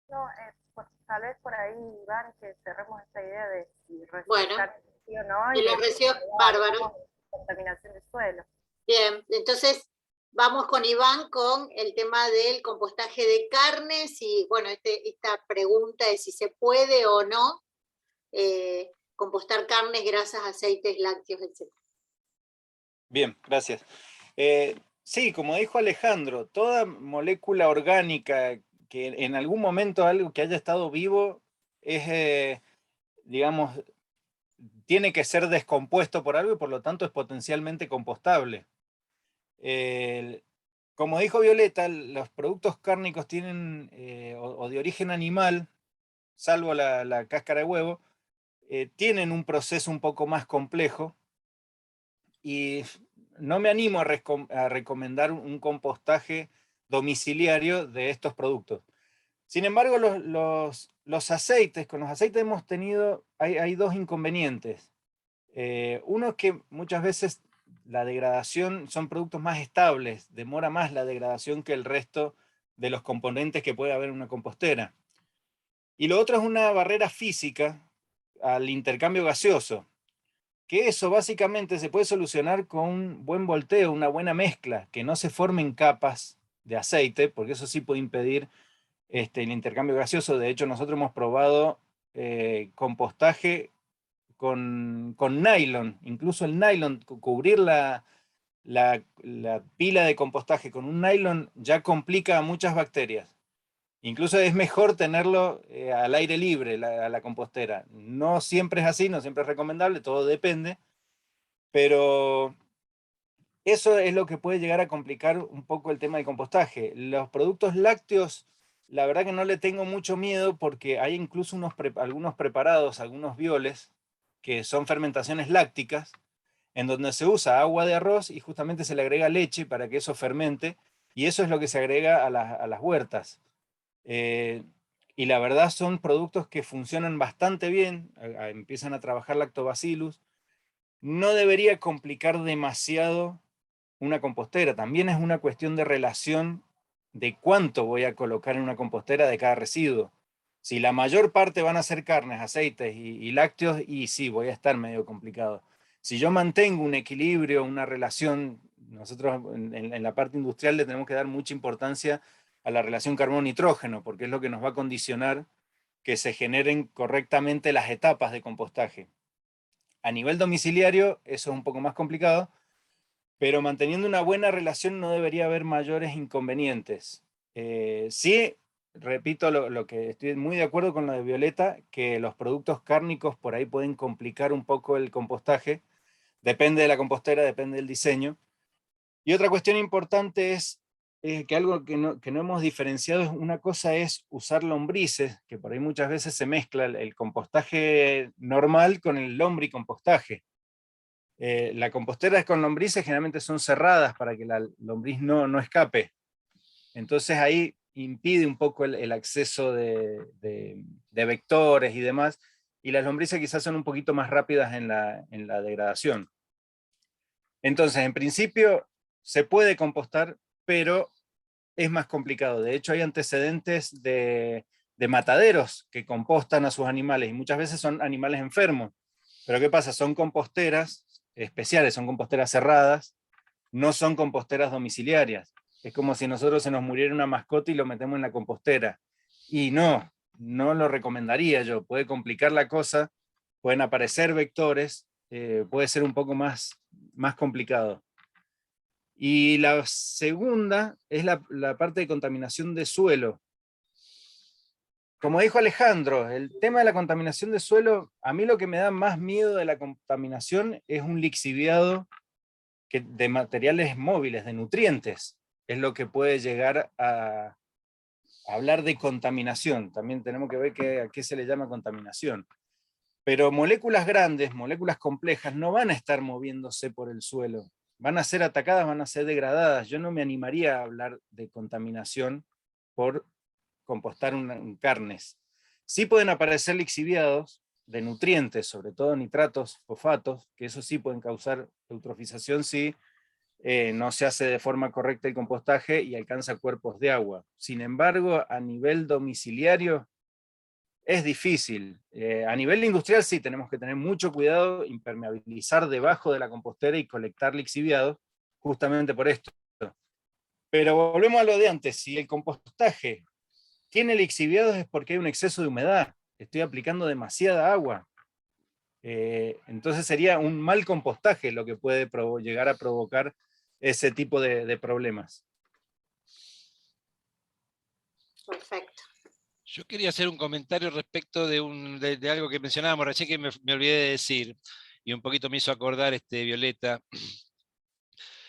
No, pues, tal vez por ahí, Iván, que cerremos esta idea de si bueno, sí o no, de los residuos bárbaros. Contaminación del suelo. Bien, entonces vamos con Iván con el tema del compostaje de carnes y bueno, esta pregunta de si se puede o no compostar carnes, grasas, aceites, lácteos, etc. Bien, gracias. Sí, como dijo Alejandro, toda molécula orgánica que en algún momento algo que haya estado vivo es, digamos, tiene que ser descompuesto por algo y por lo tanto es potencialmente compostable. Como dijo Violeta, los productos cárnicos tienen, o de origen animal, salvo la cáscara de huevo, tienen un proceso un poco más complejo y no me animo a recomendar un compostaje domiciliario de estos productos. Sin embargo, los aceites, con los aceites hemos tenido, hay dos inconvenientes. Uno es que muchas veces la degradación son productos más estables, demora más la degradación que el resto de los componentes que puede haber en una compostera. Y lo otro es una barrera física al intercambio gaseoso, que eso básicamente se puede solucionar con un buen volteo, una buena mezcla, que no se formen capas de aceite, porque eso sí puede impedir el intercambio gaseoso. De hecho, nosotros hemos probado compostaje con nylon, incluso el nylon, cubrir la pila de compostaje con un nylon ya complica a muchas bacterias. Incluso es mejor tenerlo al aire libre, a la compostera. No siempre es así, no siempre es recomendable, todo depende, pero eso es lo que puede llegar a complicar un poco el tema del compostaje. Los productos lácteos, la verdad que no le tengo mucho miedo porque hay incluso algunos preparados, algunos bioles, que son fermentaciones lácticas, en donde se usa agua de arroz y justamente se le agrega leche para que eso fermente, y eso es lo que se agrega a las huertas. Eh, y la verdad son productos que funcionan bastante bien, empiezan a trabajar lactobacillus. No debería complicar demasiado una compostera, también es una cuestión de relación de cuánto voy a colocar en una compostera de cada residuo. Si la mayor parte van a ser carnes, aceites y lácteos, y sí, voy a estar medio complicado. Si yo mantengo un equilibrio, una relación, nosotros en la parte industrial le tenemos que dar mucha importancia a la relación carbono-nitrógeno, porque es lo que nos va a condicionar que se generen correctamente las etapas de compostaje. A nivel domiciliario, eso es un poco más complicado, pero manteniendo una buena relación no debería haber mayores inconvenientes. Sí, repito lo que estoy muy de acuerdo con lo de Violeta, que los productos cárnicos por ahí pueden complicar un poco el compostaje, depende de la compostera, depende del diseño. Y otra cuestión importante es que algo que no hemos diferenciado es una cosa es usar lombrices, que por ahí muchas veces se mezcla el compostaje normal con el lombricompostaje. La compostera con lombrices generalmente son cerradas para que la lombriz no escape. Entonces ahí impide un poco el acceso de vectores y demás, y las lombrices quizás son un poquito más rápidas en la degradación. Entonces, en principio, se puede compostar, pero es más complicado. De hecho, hay antecedentes de mataderos que compostan a sus animales, y muchas veces son animales enfermos. Pero ¿qué pasa? Son composteras especiales, son composteras cerradas, no son composteras domiciliarias. Es como si nosotros se nos muriera una mascota y lo metemos en la compostera. Y no lo recomendaría yo. Puede complicar la cosa, pueden aparecer vectores, puede ser un poco más complicado. Y la segunda es la parte de contaminación de suelo. Como dijo Alejandro, el tema de la contaminación de suelo, a mí lo que me da más miedo de la contaminación es un lixiviado de materiales móviles, de nutrientes. Es lo que puede llegar a hablar de contaminación. También tenemos que ver a qué se le llama contaminación. Pero moléculas grandes, moléculas complejas, no van a estar moviéndose por el suelo. Van a ser atacadas, van a ser degradadas. Yo no me animaría a hablar de contaminación por compostar carnes. Sí pueden aparecer lixiviados de nutrientes, sobre todo nitratos, fosfatos, que eso sí pueden causar eutrofización si no se hace de forma correcta el compostaje y alcanza cuerpos de agua. Sin embargo, a nivel domiciliario es difícil. A nivel industrial sí tenemos que tener mucho cuidado, impermeabilizar debajo de la compostera y colectar lixiviados, justamente por esto. Pero volvemos a lo de antes, si el compostaje tiene lixiviados es porque hay un exceso de humedad, estoy aplicando demasiada agua. Entonces sería un mal compostaje lo que puede llegar a provocar ese tipo de problemas. Perfecto. Yo quería hacer un comentario respecto de algo que mencionábamos recién que me olvidé de decir, y un poquito me hizo acordar Violeta.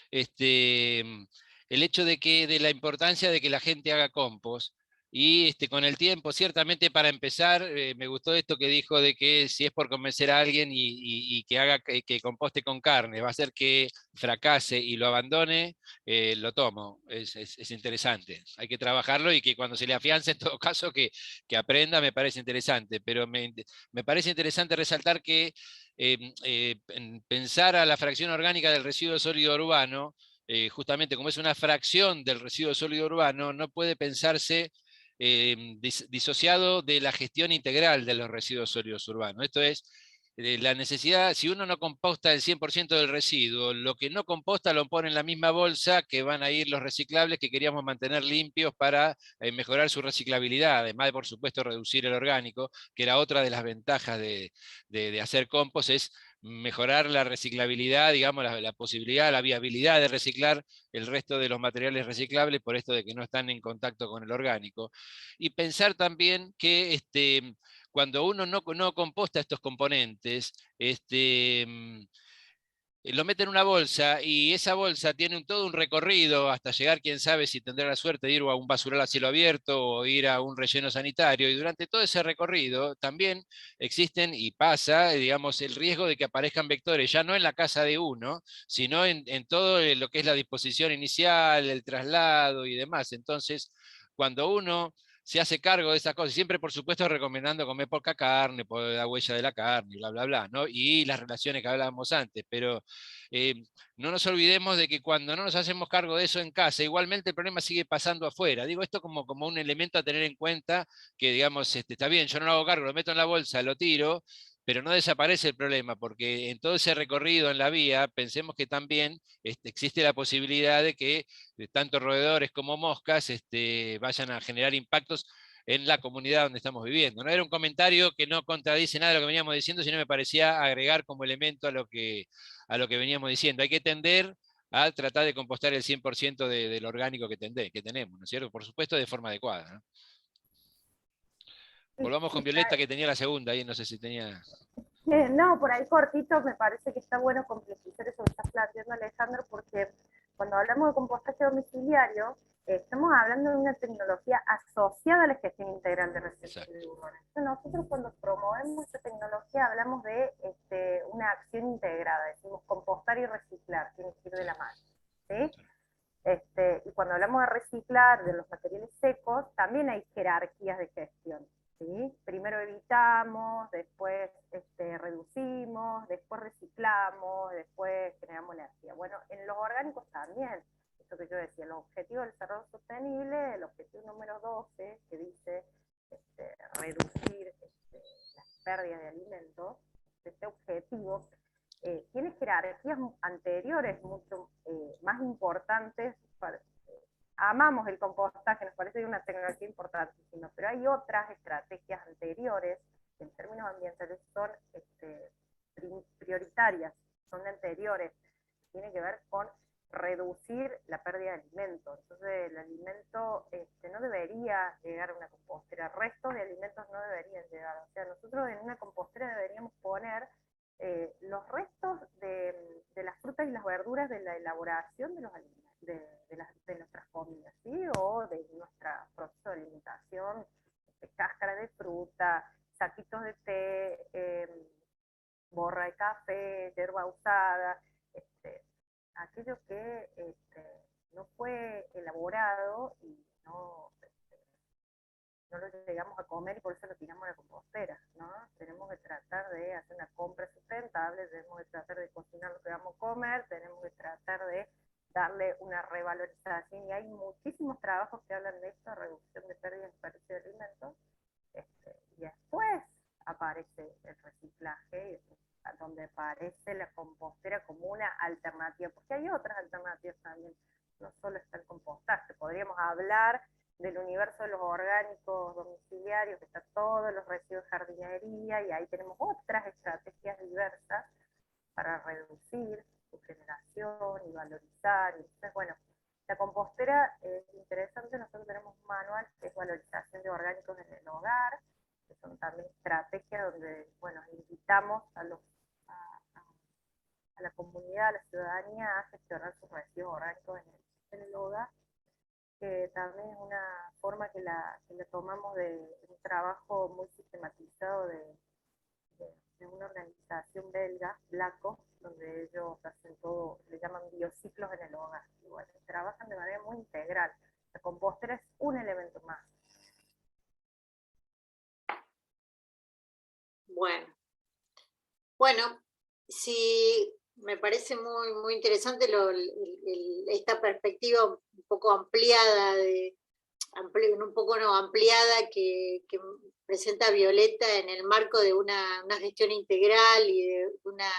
El hecho de la importancia de que la gente haga compost. Y con el tiempo, ciertamente para empezar, me gustó esto que dijo de que si es por convencer a alguien y que haga que composte con carne, va a hacer que fracase y lo abandone, lo tomo. Es interesante. Hay que trabajarlo y que cuando se le afiance, en todo caso, que aprenda, me parece interesante. Pero me parece interesante resaltar que pensar a la fracción orgánica del residuo sólido urbano, justamente como es una fracción del residuo sólido urbano, no puede pensarse disociado de la gestión integral de los residuos sólidos urbanos. Esto es, la necesidad, si uno no composta el 100% del residuo, lo que no composta lo pone en la misma bolsa que van a ir los reciclables que queríamos mantener limpios para mejorar su reciclabilidad, además de, por supuesto, reducir el orgánico, que era otra de las ventajas de hacer compost, es mejorar la reciclabilidad, digamos, la posibilidad, la viabilidad de reciclar el resto de los materiales reciclables por esto de que no están en contacto con el orgánico. Y pensar también que cuando uno no composta estos componentes, lo mete en una bolsa y esa bolsa tiene todo un recorrido hasta llegar, quién sabe si tendrá la suerte de ir a un basural a cielo abierto o ir a un relleno sanitario. Y durante todo ese recorrido también existen y pasa, digamos, el riesgo de que aparezcan vectores, ya no en la casa de uno, sino en todo lo que es la disposición inicial, el traslado y demás. Entonces, cuando uno se hace cargo de esas cosas, siempre por supuesto recomendando comer poca carne, por la huella de la carne, bla, bla, bla, ¿no? Y las relaciones que hablábamos antes, pero no nos olvidemos de que cuando no nos hacemos cargo de eso en casa, igualmente el problema sigue pasando afuera. Digo esto como un elemento a tener en cuenta, que digamos, está bien, yo no lo hago cargo, lo meto en la bolsa, lo tiro, pero no desaparece el problema, porque en todo ese recorrido en la vía, pensemos que también existe la posibilidad de que tanto roedores como moscas vayan a generar impactos en la comunidad donde estamos viviendo. No era un comentario que no contradice nada de lo que veníamos diciendo, sino me parecía agregar como elemento a lo que veníamos diciendo. Hay que tender a tratar de compostar el 100% del orgánico que tenemos, ¿no es cierto? Por supuesto, de forma adecuada, ¿no? Volvamos con Violeta, que tenía la segunda ahí, no sé si tenía... No, por ahí cortito, me parece que está bueno complejizar eso que está planteando Alejandro, porque cuando hablamos de compostaje domiciliario, estamos hablando de una tecnología asociada a la gestión integral de residuos urbanos. Nosotros cuando promovemos esta tecnología hablamos de una acción integrada, decimos compostar y reciclar, tiene que ir de la mano, ¿sí? Y cuando hablamos de reciclar, de los materiales secos, también hay jerarquías de gestión. ¿Sí? Primero evitamos, después reducimos, después reciclamos, después generamos energía. Bueno, en los orgánicos también, esto que yo decía, el objetivo del desarrollo sostenible, el objetivo número 12, que dice reducir las pérdidas de alimentos, este objetivo tiene jerarquías anteriores mucho más importantes para, amamos el compostaje, nos parece una tecnología importantísima, pero hay otras estrategias anteriores que en términos ambientales son prioritarias, son anteriores, tienen que ver con reducir la pérdida de alimentos. Entonces el alimento no debería llegar a una compostera, restos de alimentos no deberían llegar. O sea, nosotros en una compostera deberíamos poner los restos de las frutas y las verduras de la elaboración de los alimentos, de nuestras comidas, ¿sí? O de nuestra proceso de alimentación, cáscara de fruta, saquitos de té, borra de café, hierba usada, aquello que no fue elaborado y no lo llegamos a comer y por eso lo tiramos a la compostera, ¿no? Tenemos que tratar de hacer una compra sustentable, tenemos que tratar de cocinar lo que vamos a comer, tenemos que tratar de darle una revalorización, y hay muchísimos trabajos que hablan de esto, reducción de pérdidas y desperdicio de alimentos, y después aparece el reciclaje, donde aparece la compostera como una alternativa, porque hay otras alternativas también, no solo está el compostaje, podríamos hablar del universo de los orgánicos domiciliarios, que está todos los residuos de jardinería, y ahí tenemos otras estrategias diversas para reducir su generación y valorizar. Entonces, bueno, la compostera es interesante, nosotros tenemos un manual que es valorización de orgánicos en el hogar, que son también estrategias donde, bueno, invitamos a la comunidad, a la ciudadanía a gestionar sus residuos orgánicos en el hogar, que también es una forma que la tomamos de un trabajo muy sistematizado de una organización belga, Blaco, donde ellos hacen todo, le llaman biociclos en el hogar. Y bueno, trabajan de manera muy integral. La compostera es un elemento más. Bueno, sí, me parece muy, muy interesante esta perspectiva un poco ampliada un poco no, ampliada que presenta Violeta en el marco de una gestión integral y de una,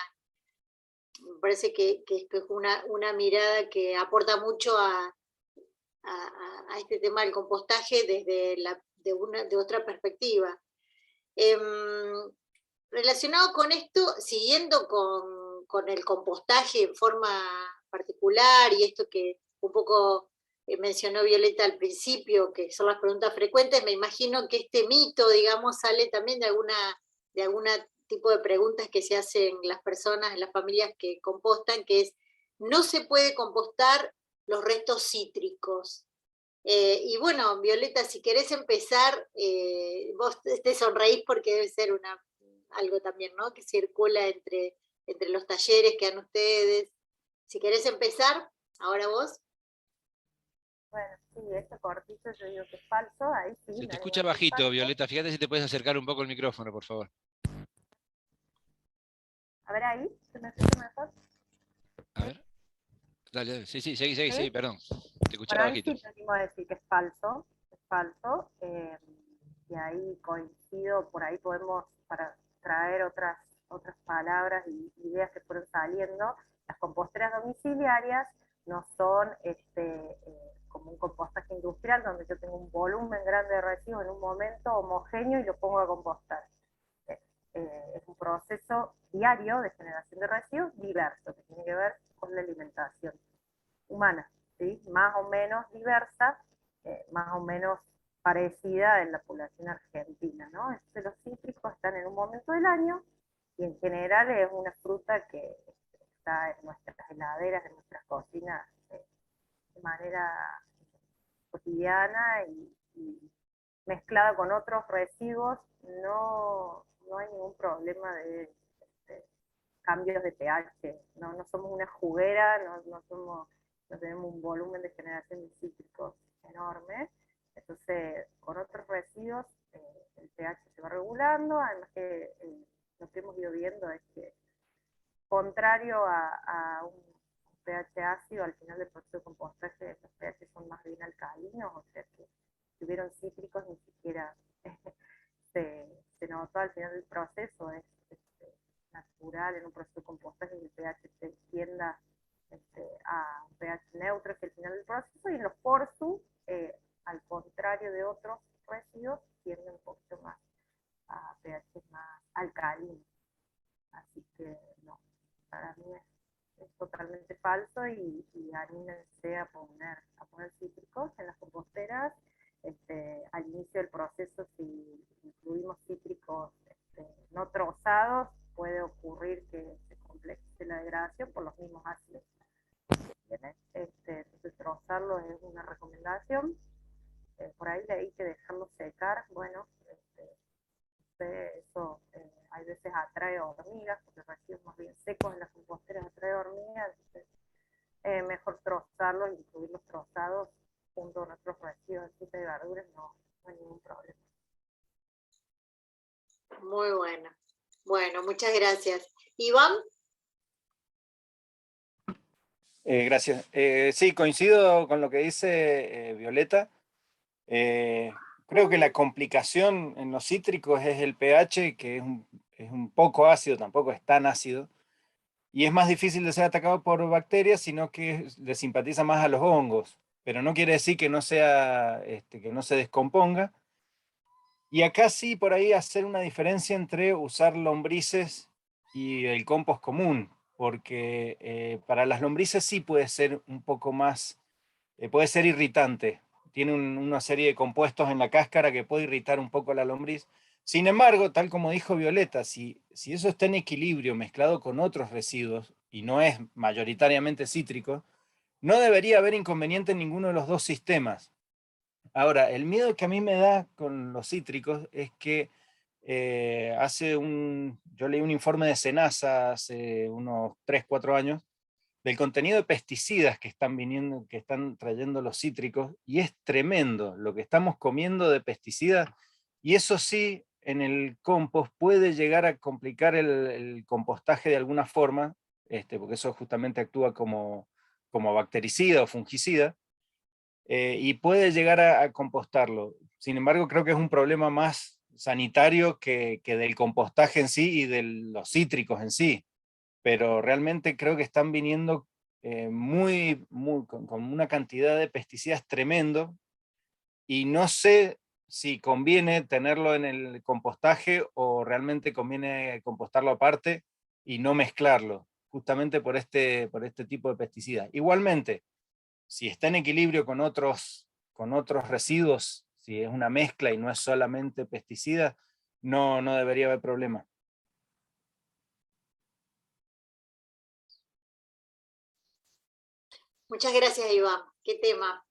me parece que es una mirada que aporta mucho a este tema del compostaje desde de otra perspectiva. Relacionado con esto, siguiendo con el compostaje en forma particular y esto que un poco mencionó Violeta al principio, que son las preguntas frecuentes, me imagino que este mito, digamos, sale también de alguna tipo de preguntas que se hacen las personas, las familias que compostan, que es, no se puede compostar los restos cítricos. Y bueno, Violeta, si querés empezar, vos te sonreís porque debe ser algo también, ¿no? Que circula entre los talleres que dan ustedes. Si querés empezar, ahora vos. Bueno, sí, este cortito yo digo que es falso, ahí sí. Se te me escucha animo a decir bajito, falso. Violeta. Fíjate si te puedes acercar un poco el micrófono, por favor. A ver ahí, ¿se me escucha mejor? A ver. Dale, dale. Sí, seguí, ¿Sí? perdón. Te Bueno, escuchaba ahí bajito. sí me animo a decir que es falso, y ahí coincido, por ahí podemos para traer otras palabras y ideas que fueron saliendo. Las composteras domiciliarias no son como un compostaje industrial donde yo tengo un volumen grande de residuos en un momento homogéneo y lo pongo a compostar. Es un proceso diario de generación de residuos diverso, que tiene que ver con la alimentación humana, ¿sí? Más o menos diversa, más o menos parecida en la población argentina, ¿no? Entonces los cítricos están en un momento del año y en general es una fruta que está en nuestras heladeras, en nuestras cocinas, de manera cotidiana y mezclada con otros residuos, no hay ningún problema de cambios de pH, no somos una juguera, no tenemos un volumen de generación de cítricos enorme, entonces con otros residuos el pH se va regulando, además que lo que hemos ido viendo es que contrario a un pH ácido, al final del proceso de compostaje los pH son más bien alcalinos, o sea que si hubieron cítricos ni siquiera se notó al final del proceso, es natural en un proceso de compostaje que el pH se tienda a un pH neutro hacia el final del proceso, y en los porsu, al contrario de otros residuos, tienden un poquito más a pH más alcalinos. Así que no, para mí es totalmente falso y anímense a poner cítricos en las composteras. Al inicio del proceso, si incluimos cítricos no trozados, puede ocurrir que se complejice la degradación por los mismos ácidos. Entonces trozarlo es una recomendación. Por ahí leí que dejarlo secar, bueno, eso hay veces atrae hormigas, porque residuos más bien secos en las composteras atrae hormigas, entonces mejor trozarlos, incluirlos trozados junto con otros residuos de frutas y verduras, no hay ningún problema. Muy bueno. Bueno, muchas gracias. Iván. Gracias. Sí, coincido con lo que dice Violeta. Creo que la complicación en los cítricos es el pH, que es un poco ácido, tampoco es tan ácido, y es más difícil de ser atacado por bacterias, sino que le simpatiza más a los hongos, pero no quiere decir que no sea, que no se descomponga. Y acá sí, por ahí hacer una diferencia entre usar lombrices y el compost común, porque para las lombrices sí puede ser un poco más, puede ser irritante. Tiene una serie de compuestos en la cáscara que puede irritar un poco a la lombriz. Sin embargo, tal como dijo Violeta, si eso está en equilibrio mezclado con otros residuos y no es mayoritariamente cítrico, no debería haber inconveniente en ninguno de los dos sistemas. Ahora, el miedo que a mí me da con los cítricos es que yo leí un informe de SENASA hace unos 3, 4 años, del contenido de pesticidas que están trayendo los cítricos, y es tremendo lo que estamos comiendo de pesticidas, y eso sí, en el compost puede llegar a complicar el compostaje de alguna forma, porque eso justamente actúa como bactericida o fungicida. y puede llegar a compostarlo. Sin embargo, creo que es un problema más sanitario que del compostaje en sí y de los cítricos en sí. Pero realmente creo que están viniendo con una cantidad de pesticidas tremendo, y no sé si conviene tenerlo en el compostaje o realmente conviene compostarlo aparte y no mezclarlo, justamente por este tipo de pesticidas. Igualmente, si está en equilibrio con otros residuos, si es una mezcla y no es solamente pesticida, no debería haber problema. Muchas gracias, Iván. Qué tema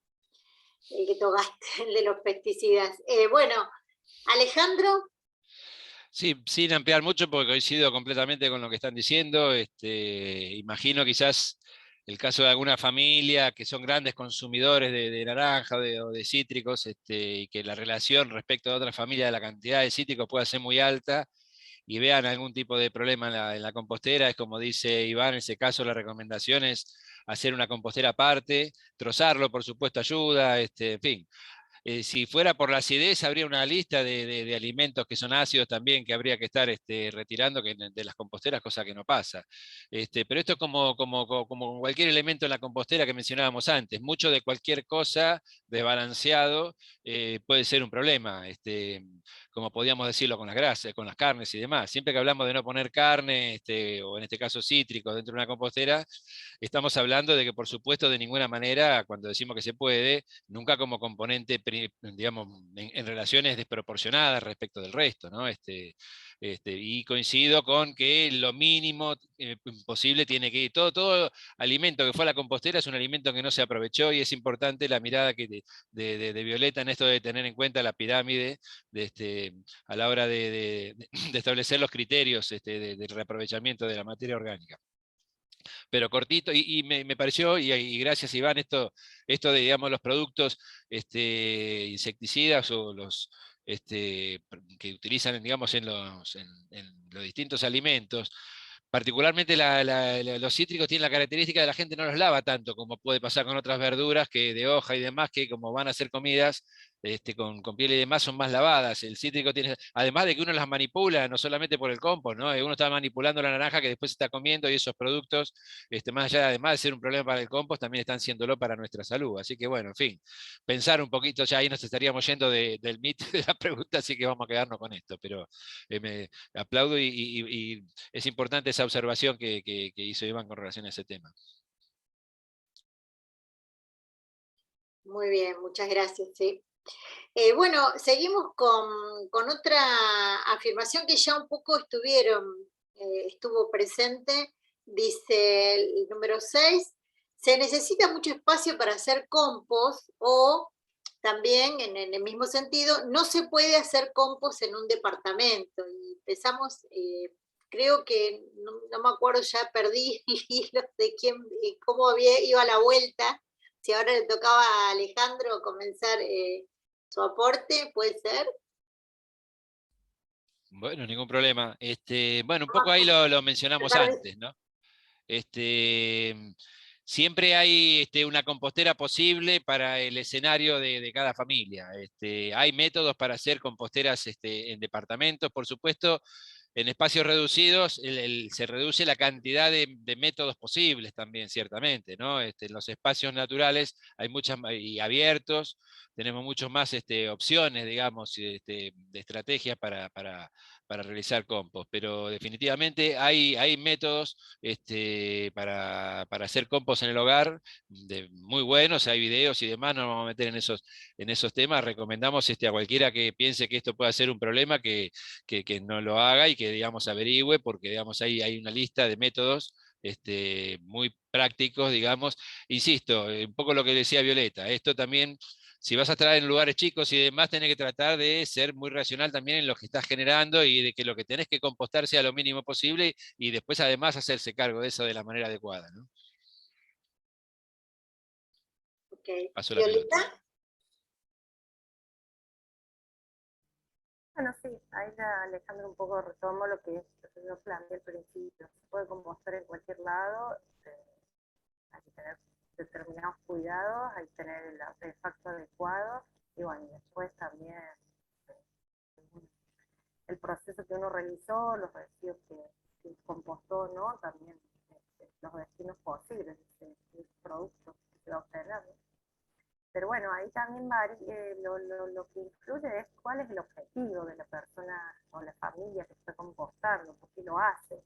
el que tocaste, el de los pesticidas. Bueno, Alejandro. Sí, sin ampliar mucho, porque coincido completamente con lo que están diciendo. Imagino quizás el caso de alguna familia que son grandes consumidores de naranja o de cítricos, y que la relación respecto a otras familias de la cantidad de cítricos pueda ser muy alta, y vean algún tipo de problema en la compostera. Es como dice Iván, en ese caso la recomendación es hacer una compostera aparte, trozarlo, por supuesto, ayuda, en fin. Si fuera por la acidez, habría una lista de alimentos que son ácidos también que habría que estar retirando de las composteras, cosa que no pasa. Pero esto es como cualquier elemento en la compostera que mencionábamos antes. Mucho de cualquier cosa desbalanceado puede ser un problema, como podíamos decirlo con las grasas, con las carnes y demás. Siempre que hablamos de no poner carne, o en este caso cítricos, dentro de una compostera, estamos hablando de que, por supuesto, de ninguna manera, cuando decimos que se puede, nunca como componente, digamos, en relaciones desproporcionadas respecto del resto, ¿no? Y coincido con que lo mínimo posible tiene que ir. Todo alimento que fue a la compostera es un alimento que no se aprovechó, y es importante la mirada de Violeta en esto de tener en cuenta la pirámide a la hora de establecer los criterios del reaprovechamiento de la materia orgánica. Pero cortito, y me pareció, y gracias Iván, esto de, digamos, los productos insecticidas o los que utilizan, digamos, en los distintos alimentos. Particularmente los cítricos tienen la característica de la gente no los lava tanto como puede pasar con otras verduras que de hoja y demás, que como van a ser comidas con piel y demás, son más lavadas. El cítrico tiene, además de que uno las manipula, no solamente por el compost, ¿no? Uno está manipulando la naranja que después se está comiendo, y esos productos, más allá, además de ser un problema para el compost, también están siéndolo para nuestra salud. Así que bueno, en fin, pensar un poquito, ya ahí nos estaríamos yendo del mito de la pregunta, así que vamos a quedarnos con esto. Pero me aplaudo, y es importante esa observación que hizo Iván con relación a ese tema. Muy bien, muchas gracias. Sí. Bueno, seguimos con otra afirmación que ya un poco estuvo presente. Dice el número 6, se necesita mucho espacio para hacer compost, o también en el mismo sentido, no se puede hacer compost en un departamento. Y empezamos, creo que, no me acuerdo, ya perdí el hilo de cómo iba la vuelta, si ahora le tocaba a Alejandro comenzar su aporte, ¿puede ser? Bueno, ningún problema. Bueno, un poco ahí lo mencionamos antes, ¿no? Siempre hay una compostera posible para el escenario de cada familia. Hay métodos para hacer composteras en departamentos, por supuesto. En espacios reducidos se reduce la cantidad de métodos posibles también, ciertamente, ¿no? En los espacios naturales hay muchas, y abiertos, tenemos muchas más opciones, digamos, de estrategias para realizar compost, pero definitivamente hay métodos para hacer compost en el hogar muy buenos, hay videos y demás, no nos vamos a meter en esos temas. Recomendamos a cualquiera que piense que esto pueda ser un problema que no lo haga, y que, digamos, averigüe, porque, digamos, hay una lista de métodos muy prácticos, digamos. Insisto, un poco lo que decía Violeta, esto también, si vas a estar en lugares chicos y demás, tenés que tratar de ser muy racional también en lo que estás generando, y de que lo que tenés que compostar sea lo mínimo posible, y después además hacerse cargo de eso de la manera adecuada, ¿no? Okay. Paso la pelota. ¿Violeta? Bueno, sí, ahí Alejandro un poco retomo lo que yo planteé al principio. Se puede compostar en cualquier lado, hay que tener determinados cuidados, hay que tener el artefacto adecuado, y bueno, y después también el proceso que uno realizó, los residuos que compostó, ¿no? También los destinos posibles de ese producto que se va a obtener, ¿no? Pero bueno, ahí también lo que influye es cuál es el objetivo de la persona o la familia que está compostando, por qué lo hace.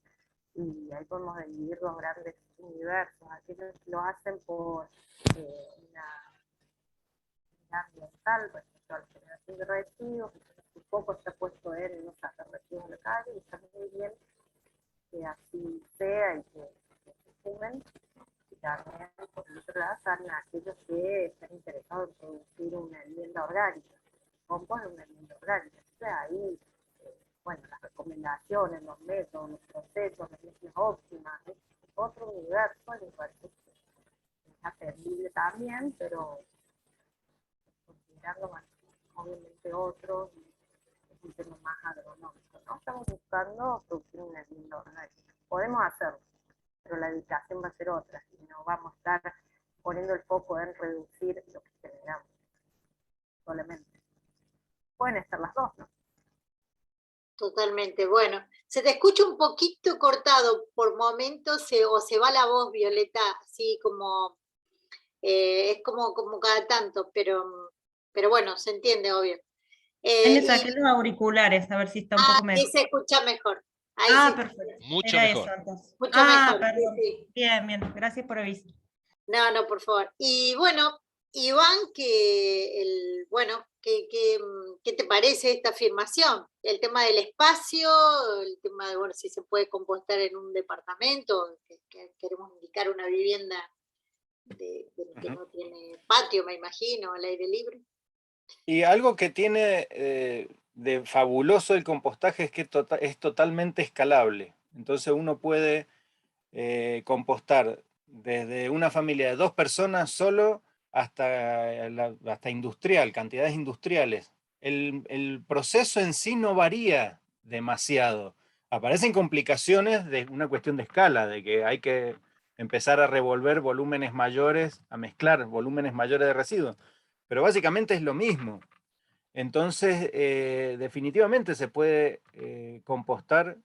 Y ahí podemos dividir los grandes universos, aquellos que lo hacen por una ambiental respecto a la generación de residuos, un poco está puesto en no sacar residuos locales, y está muy bien que así sea y que se sumen. Y también, por el otro lado, están aquellos que están interesados en producir una vivienda orgánica, compost de una vivienda orgánica. Entonces ahí, bueno, las recomendaciones, los métodos, los procesos, las mezclas óptimas, es otro universo, y me parece que es atendible también, pero considerando más, obviamente otros, es un tema más agronómico, ¿no? Estamos buscando producir una vivienda orgánica. Podemos hacerlo, pero la dedicación va a ser otra, y no vamos a estar poniendo el foco en reducir lo que generamos solamente. Pueden estar las dos, ¿no? Totalmente. Bueno, se te escucha un poquito cortado por momentos, o se va la voz, Violeta, así como, es como cada tanto, pero bueno, se entiende, obvio. Ahí me saqué los auriculares, a ver si está un poco Ahí mejor. se escucha mejor. Ahí sí, Perfecto. Mucho Era mejor. eso entonces. mucho mejor. Perdón. Sí. Bien, bien. Gracias por avisar. No, por favor. Y bueno, Iván, ¿qué te parece esta afirmación? El tema del espacio, el tema de, bueno, si se puede compostar en un departamento, que queremos indicar una vivienda que no tiene patio, me imagino, al aire libre. Y algo que tiene de fabuloso el compostaje es que es totalmente escalable. Entonces uno puede compostar desde una familia de 2 personas solo hasta industrial, cantidades industriales. El proceso en sí no varía demasiado. Aparecen complicaciones de una cuestión de escala, de que hay que empezar a revolver volúmenes mayores, a mezclar volúmenes mayores de residuos. Pero básicamente es lo mismo. Entonces, definitivamente se puede compostar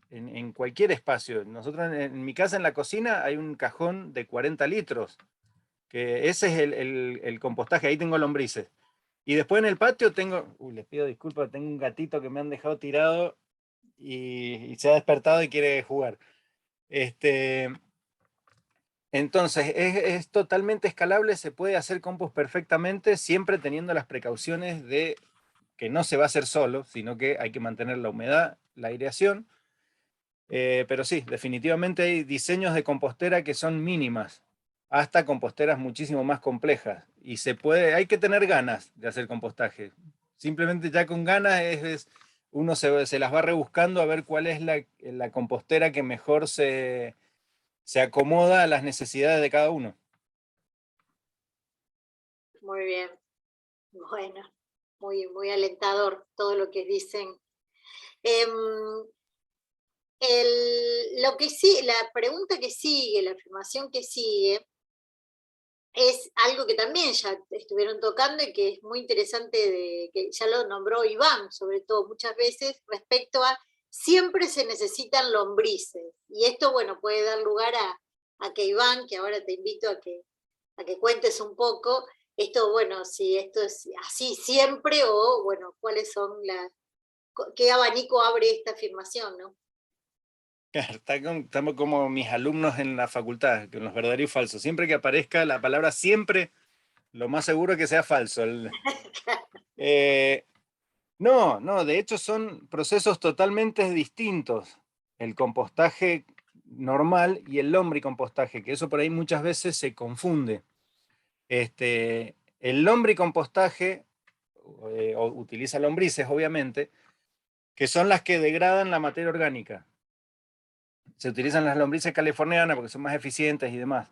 en cualquier espacio. Nosotros en mi casa, en la cocina, hay un cajón de 40 litros, que ese es el compostaje, ahí tengo lombrices. Y después en el patio tengo, les pido disculpas, tengo un gatito que me han dejado tirado y se ha despertado y quiere jugar. Entonces, es totalmente escalable, se puede hacer compost perfectamente, siempre teniendo las precauciones de que no se va a hacer solo, sino que hay que mantener la humedad, la aireación. Pero sí, definitivamente hay diseños de compostera que son mínimas, hasta composteras muchísimo más complejas. Y hay que tener ganas de hacer compostaje. Simplemente ya con ganas uno se las va rebuscando a ver cuál es la compostera que mejor se acomoda a las necesidades de cada uno. Muy bien. Bueno, muy alentador todo lo que dicen. La pregunta que sigue, la afirmación que sigue, es algo que también ya estuvieron tocando y que es muy interesante, que ya lo nombró Iván, sobre todo muchas veces, respecto a siempre se necesitan lombrices. Y esto, bueno, puede dar lugar a que Iván, que ahora te invito a que cuentes un poco, esto, bueno, si esto es así siempre o, bueno, cuáles son qué abanico abre esta afirmación, ¿no? Estamos como mis alumnos en la facultad, con los verdaderos y falsos. Siempre que aparezca la palabra siempre, lo más seguro es que sea falso. No, de hecho son procesos totalmente distintos. El compostaje normal y el lombricompostaje, que eso por ahí muchas veces se confunde. El lombricompostaje utiliza lombrices, obviamente, que son las que degradan la materia orgánica. Se utilizan las lombrices californianas porque son más eficientes y demás.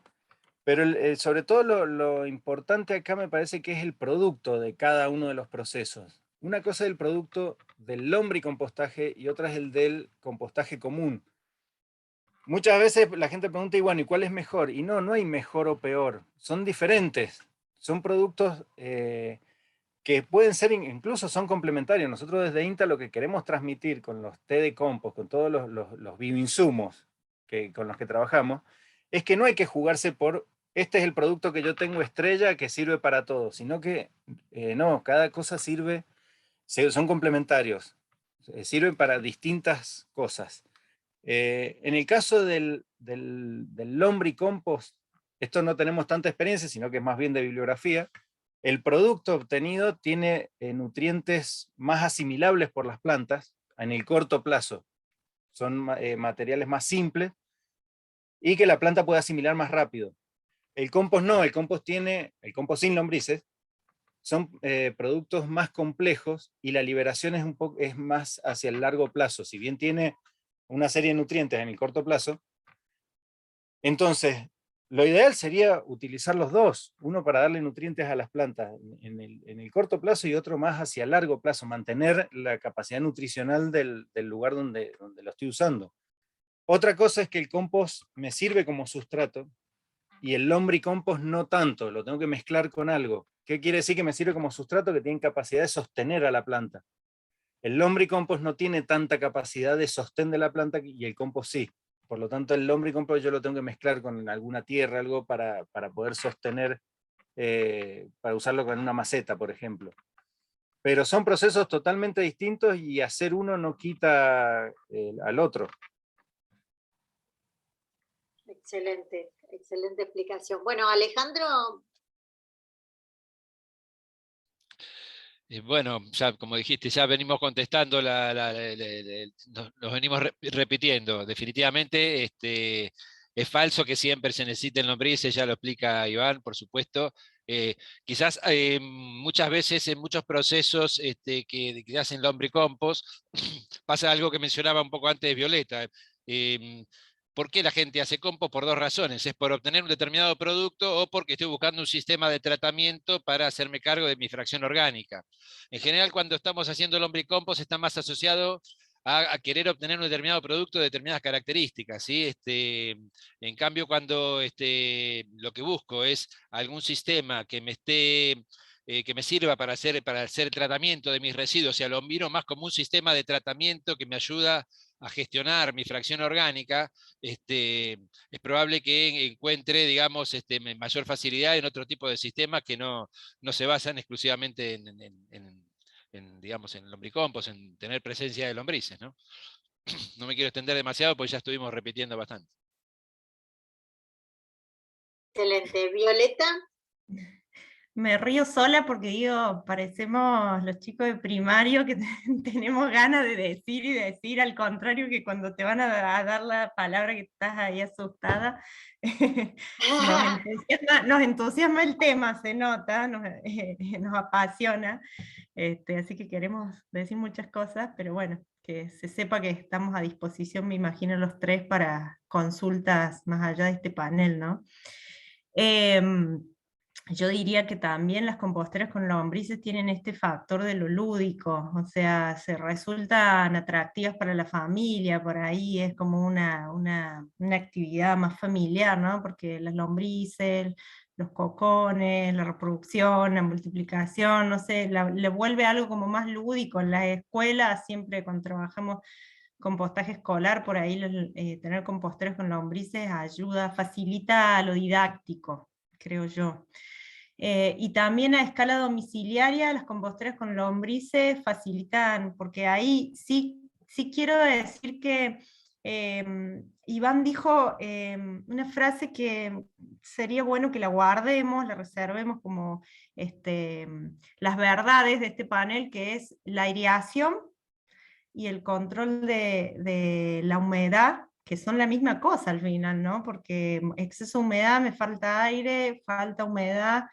Pero sobre todo lo importante acá me parece que es el producto de cada uno de los procesos. Una cosa es el producto del lombricompostaje y otra es el del compostaje común. muchas veces la gente pregunta, y bueno, ¿y cuál es mejor? Y no hay mejor o peor, son diferentes, son productos que pueden ser, incluso son complementarios. Nosotros desde INTA lo que queremos transmitir con los té de compost, con todos los bioinsumos con los que trabajamos, es que no hay que jugarse por, este es el producto que yo tengo estrella que sirve para todo, sino que no, cada cosa sirve, son complementarios, sirven para distintas cosas. En el caso del lombricompost, esto no tenemos tanta experiencia, sino que es más bien de bibliografía. El producto obtenido tiene nutrientes más asimilables por las plantas en el corto plazo. Son materiales más simples y que la planta puede asimilar más rápido. El compost no, el compost sin lombrices, son productos más complejos y la liberación es más hacia el largo plazo. Si bien tiene una serie de nutrientes en el corto plazo, entonces lo ideal sería utilizar los dos, uno para darle nutrientes a las plantas en el corto plazo y otro más hacia el largo plazo, mantener la capacidad nutricional del lugar donde lo estoy usando. Otra cosa es que el compost me sirve como sustrato y el lombricompost no tanto, lo tengo que mezclar con algo. ¿Qué quiere decir que me sirve como sustrato? Que tiene capacidad de sostener a la planta. El lombricompost no tiene tanta capacidad de sostén de la planta y el compost sí. Por lo tanto, el lombricompost yo lo tengo que mezclar con alguna tierra, algo para poder sostener, para usarlo con una maceta, por ejemplo. Pero son procesos totalmente distintos y hacer uno no quita al otro. Excelente, excelente explicación. Bueno, Alejandro. Bueno, ya como dijiste, ya venimos contestando, nos venimos repitiendo. Definitivamente es falso que siempre se necesiten lombrices, ya lo explica Iván, por supuesto. Quizás muchas veces en muchos procesos que hacen lombricompost pasa algo que mencionaba un poco antes Violeta. ¿Por qué la gente hace compost? Por dos razones. Es por obtener un determinado producto o porque estoy buscando un sistema de tratamiento para hacerme cargo de mi fracción orgánica. En general, cuando estamos haciendo lombricompost está más asociado a querer obtener un determinado producto de determinadas características. ¿Sí? En cambio, cuando lo que busco es algún sistema que me sirva para hacer el tratamiento de mis residuos, o sea, lo miro más como un sistema de tratamiento que me ayuda a gestionar mi fracción orgánica, es probable que encuentre, digamos, mayor facilidad en otro tipo de sistemas que no se basan exclusivamente digamos, en lombricompost, en tener presencia de lombrices, ¿no? No me quiero extender demasiado porque ya estuvimos repitiendo bastante. Excelente. Violeta. Me río sola porque digo, parecemos los chicos de primario que tenemos ganas de decir y decir, al contrario que cuando te van a dar la palabra que estás ahí asustada. Nos entusiasma el tema, se nota, nos apasiona, así que queremos decir muchas cosas, pero bueno, que se sepa que estamos a disposición, me imagino, los tres para consultas más allá de este panel, ¿no? Yo diría que también las composteras con lombrices tienen este factor de lo lúdico, o sea, se resultan atractivas para la familia, por ahí es como una actividad más familiar, ¿no? Porque las lombrices, los cocones, la reproducción, la multiplicación, no sé, le vuelve algo como más lúdico. En las escuelas, siempre cuando trabajamos compostaje escolar, por ahí tener composteros con lombrices ayuda, facilita lo didáctico, creo yo. Y también a escala domiciliaria, las composteras con lombrices facilitan, porque ahí sí quiero decir que Iván dijo una frase que sería bueno que la guardemos, la reservemos como las verdades de este panel, que es la aireación y el control de la humedad, que son la misma cosa al final, ¿no? Porque exceso de humedad, me falta aire, falta humedad,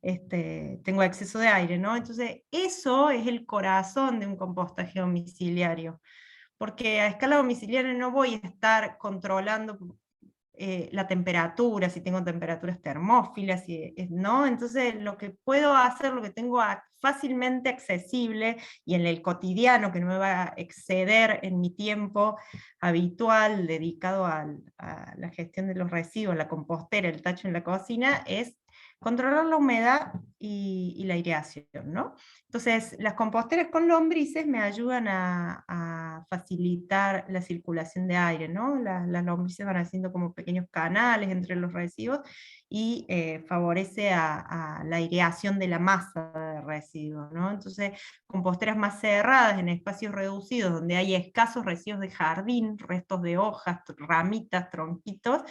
tengo exceso de aire, ¿no? Entonces, eso es el corazón de un compostaje domiciliario, porque a escala domiciliaria no voy a estar controlando la temperatura, si tengo temperaturas termófilas, ¿no? Entonces lo que puedo hacer, lo que tengo fácilmente accesible y en el cotidiano, que no me va a exceder en mi tiempo habitual dedicado a la gestión de los residuos, la compostera, el tacho en la cocina, es controlar la humedad y la aireación, ¿no? Entonces, las composteras con lombrices me ayudan a facilitar la circulación de aire, ¿no? Las lombrices van haciendo como pequeños canales entre los residuos y favorece a la aireación de la masa de residuos, ¿no? Entonces, composteras más cerradas en espacios reducidos, donde hay escasos residuos de jardín, restos de hojas, ramitas, tronquitos,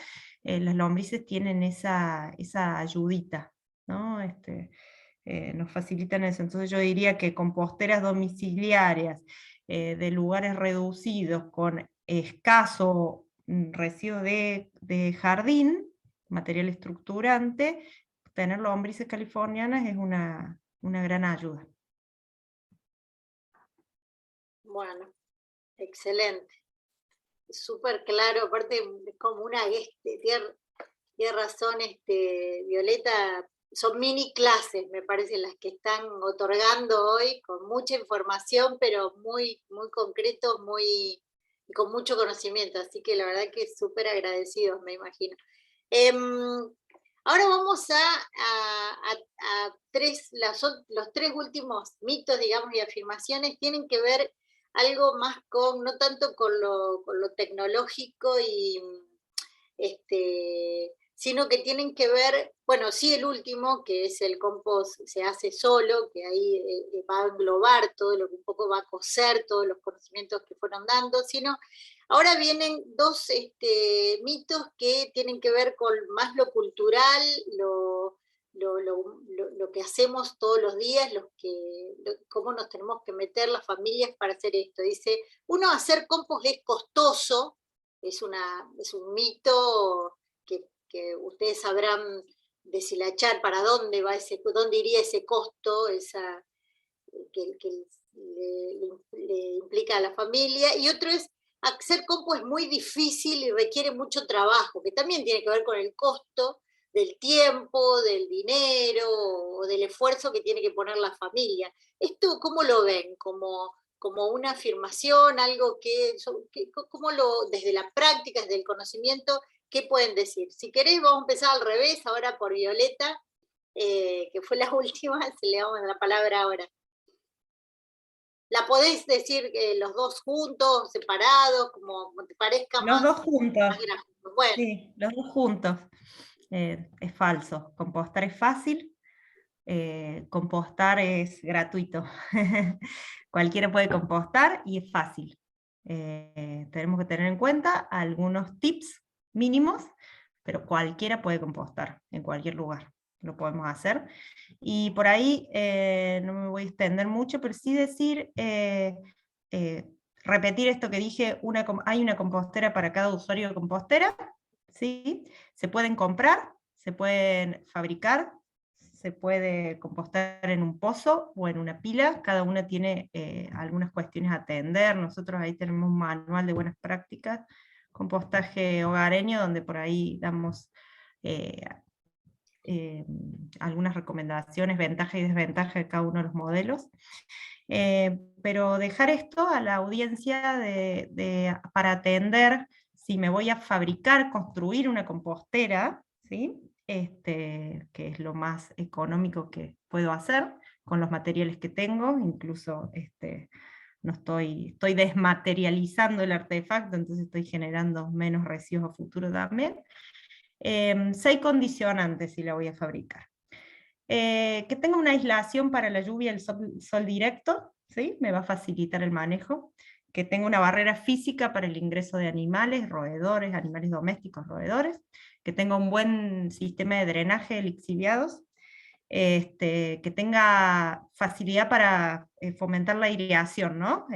las lombrices tienen esa ayudita, ¿no? Nos facilitan eso. Entonces yo diría que composteras domiciliarias de lugares reducidos con escaso residuo de jardín, material estructurante, tener lombrices californianas es una gran ayuda. Bueno, excelente. Súper claro, aparte es como una, tiene razón, Violeta, son mini clases, me parece, las que están otorgando hoy, con mucha información, pero muy, muy concretos, y con mucho conocimiento, así que la verdad que súper agradecidos, me imagino. Ahora vamos a los tres últimos mitos, digamos, y afirmaciones, tienen que ver algo más no tanto con lo tecnológico sino que tienen que ver, bueno, sí, el último, que es el compost se hace solo, que ahí va a englobar todo lo que un poco va a coser todos los conocimientos que fueron dando, sino ahora vienen dos mitos que tienen que ver con más lo cultural, lo que hacemos todos los días, cómo nos tenemos que meter las familias para hacer esto. Dice, uno, hacer compost es costoso, es un mito que ustedes sabrán deshilachar para dónde iría ese costo, que le implica a la familia. Y otro es, hacer compost es muy difícil y requiere mucho trabajo, que también tiene que ver con el costo del tiempo, del dinero o del esfuerzo que tiene que poner la familia. ¿Esto cómo lo ven? ¿Como una afirmación, algo desde la práctica, desde el conocimiento, qué pueden decir? Si querés, vamos a empezar al revés, ahora por Violeta, que fue la última, se le damos la palabra ahora. ¿La podés decir los dos juntos, separados, como te parezca los dos juntos. más gráfico? Bueno. Sí, los dos juntos. Es falso. Compostar es fácil, compostar es gratuito. Cualquiera puede compostar y es fácil. Tenemos que tener en cuenta algunos tips mínimos, pero cualquiera puede compostar en cualquier lugar. Lo podemos hacer. Y por ahí no me voy a extender mucho, pero sí decir, repetir esto que dije, hay una compostera para cada usuario de compostera, ¿sí? Se pueden comprar, se pueden fabricar, se puede compostar en un pozo o en una pila, cada una tiene algunas cuestiones a atender. Nosotros ahí tenemos un manual de buenas prácticas, compostaje hogareño, donde por ahí damos algunas recomendaciones, ventajas y desventajas de cada uno de los modelos. Pero dejar esto a la audiencia para atender si me voy a fabricar, construir una compostera, ¿sí? Que es lo más económico que puedo hacer con los materiales que tengo, incluso no estoy desmaterializando el artefacto, entonces estoy generando menos residuos a futuro también. 6 condicionantes si la voy a fabricar. Que tenga una aislación para la lluvia y el sol directo, ¿sí? Me va a facilitar el manejo. Que tenga una barrera física para el ingreso de animales, roedores, animales domésticos, roedores. Que tenga un buen sistema de drenaje de lixiviados. Que tenga facilidad para fomentar la aireación, ¿no?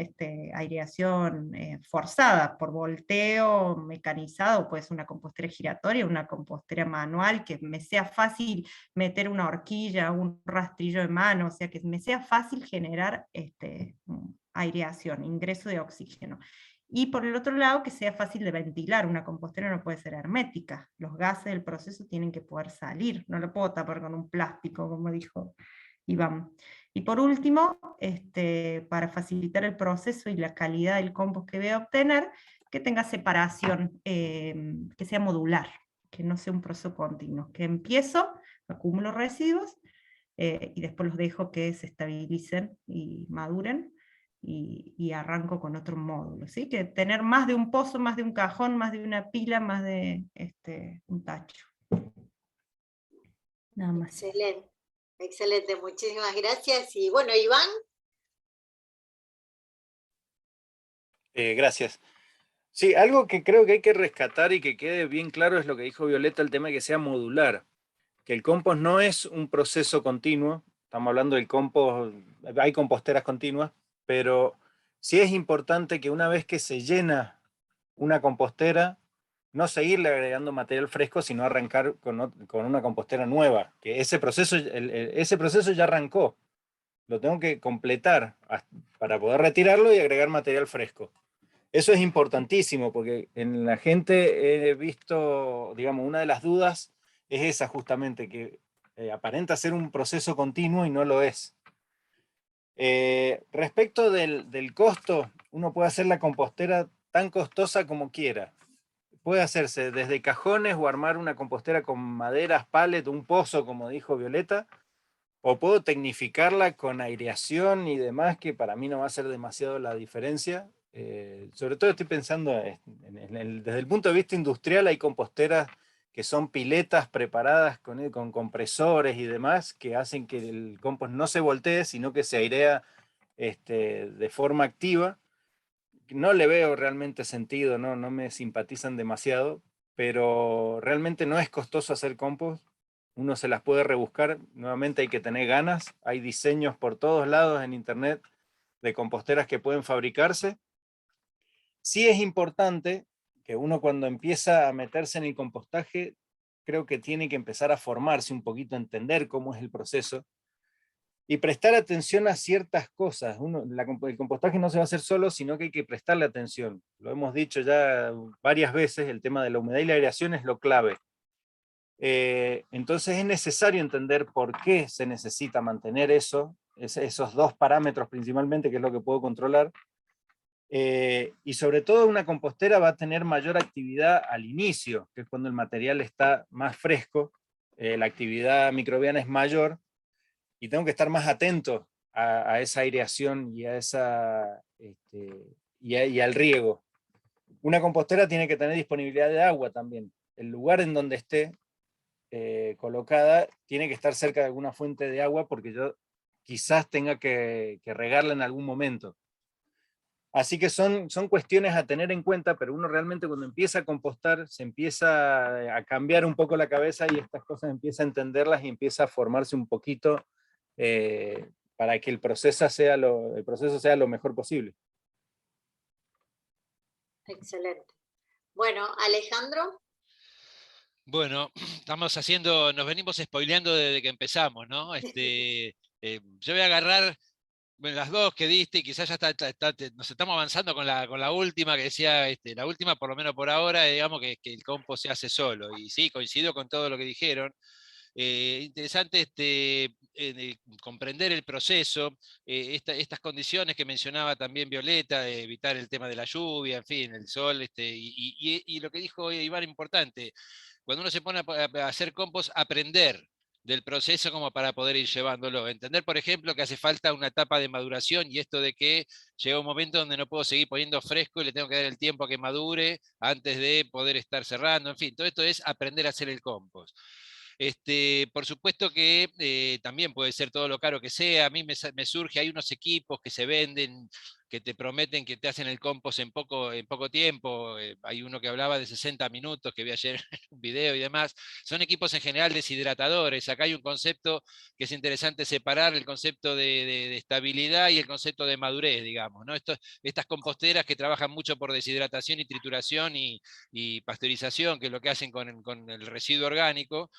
Aireación forzada por volteo, mecanizado, puede ser una compostera giratoria, una compostera manual, que me sea fácil meter una horquilla, un rastrillo de mano, o sea, que me sea fácil generar aireación, ingreso de oxígeno. Y por el otro lado, que sea fácil de ventilar. Una compostera no puede ser hermética. Los gases del proceso tienen que poder salir. No lo puedo tapar con un plástico, como dijo Iván. Y por último, para facilitar el proceso y la calidad del compost que voy a obtener, que tenga separación, que sea modular, que no sea un proceso continuo. Que empiezo, acumulo residuos, y después los dejo que se estabilicen y maduren, y arranco con otro módulo, ¿sí? Que tener más de un pozo, más de un cajón, más de una pila, más de un tacho. Nada más. Excelente, excelente, muchísimas gracias. Y bueno, Iván. Gracias. Sí, algo que creo que hay que rescatar y que quede bien claro es lo que dijo Violeta, el tema de que sea modular, que el compost no es un proceso continuo, estamos hablando del compost, hay composteras continuas, pero sí es importante que una vez que se llena una compostera, no seguirle agregando material fresco, sino arrancar con una compostera nueva, que ese proceso ya arrancó, lo tengo que completar para poder retirarlo y agregar material fresco. Eso es importantísimo, porque en la gente he visto, digamos, una de las dudas es esa justamente, que aparenta ser un proceso continuo y no lo es. Respecto del costo, uno puede hacer la compostera tan costosa como quiera. Puede hacerse desde cajones o armar una compostera con maderas, pallet, un pozo, como dijo Violeta, o puedo tecnificarla con aireación y demás, que para mí no va a ser demasiado la diferencia. Sobre todo estoy pensando desde el punto de vista industrial, hay composteras que son piletas preparadas con compresores y demás, que hacen que el compost no se voltee, sino que se airea de forma activa. No le veo realmente sentido, no me simpatizan demasiado, pero realmente no es costoso hacer compost. Uno se las puede rebuscar, nuevamente hay que tener ganas, hay diseños por todos lados en internet de composteras que pueden fabricarse. Sí es importante que uno, cuando empieza a meterse en el compostaje, creo que tiene que empezar a formarse un poquito, a entender cómo es el proceso y prestar atención a ciertas cosas. El compostaje no se va a hacer solo, sino que hay que prestarle atención. Lo hemos dicho ya varias veces, el tema de la humedad y la aireación es lo clave. Entonces es necesario entender por qué se necesita mantener esos dos parámetros principalmente, que es lo que puedo controlar. Y sobre todo una compostera va a tener mayor actividad al inicio, que es cuando el material está más fresco, la actividad microbiana es mayor, y tengo que estar más atento a esa aireación y y al riego. Una compostera tiene que tener disponibilidad de agua también. El lugar en donde esté colocada tiene que estar cerca de alguna fuente de agua, porque yo quizás tenga que regarla en algún momento. Así que son cuestiones a tener en cuenta, pero uno realmente, cuando empieza a compostar, se empieza a cambiar un poco la cabeza y estas cosas empieza a entenderlas y empieza a formarse un poquito, para que el proceso sea lo mejor posible. Excelente. Bueno, Alejandro. Bueno, nos venimos spoileando desde que empezamos, ¿no? Yo voy a agarrar las dos que diste, y quizás ya nos estamos avanzando con la última que decía, la última, por lo menos por ahora, digamos que el compost se hace solo. Y sí, coincido con todo lo que dijeron. Interesante comprender el proceso, estas condiciones que mencionaba también Violeta, de evitar el tema de la lluvia, en fin, el sol, y lo que dijo Iván, importante, cuando uno se pone a hacer compost, aprender del proceso como para poder ir llevándolo. Entender, por ejemplo, que hace falta una etapa de maduración, y esto de que llega un momento donde no puedo seguir poniendo fresco y le tengo que dar el tiempo a que madure antes de poder estar cerrando. En fin, todo esto es aprender a hacer el compost. Por supuesto que también puede ser todo lo caro que sea. A mí me surge, hay unos equipos que se venden, que te prometen que te hacen el compost en poco tiempo. Hay uno que hablaba de 60 minutos, que vi ayer un video y demás. Son equipos en general deshidratadores. Acá hay un concepto que es interesante separar, el concepto de estabilidad y el concepto de madurez, digamos, ¿no? Estas composteras que trabajan mucho por deshidratación y trituración y pasteurización, que es lo que hacen con el residuo orgánico,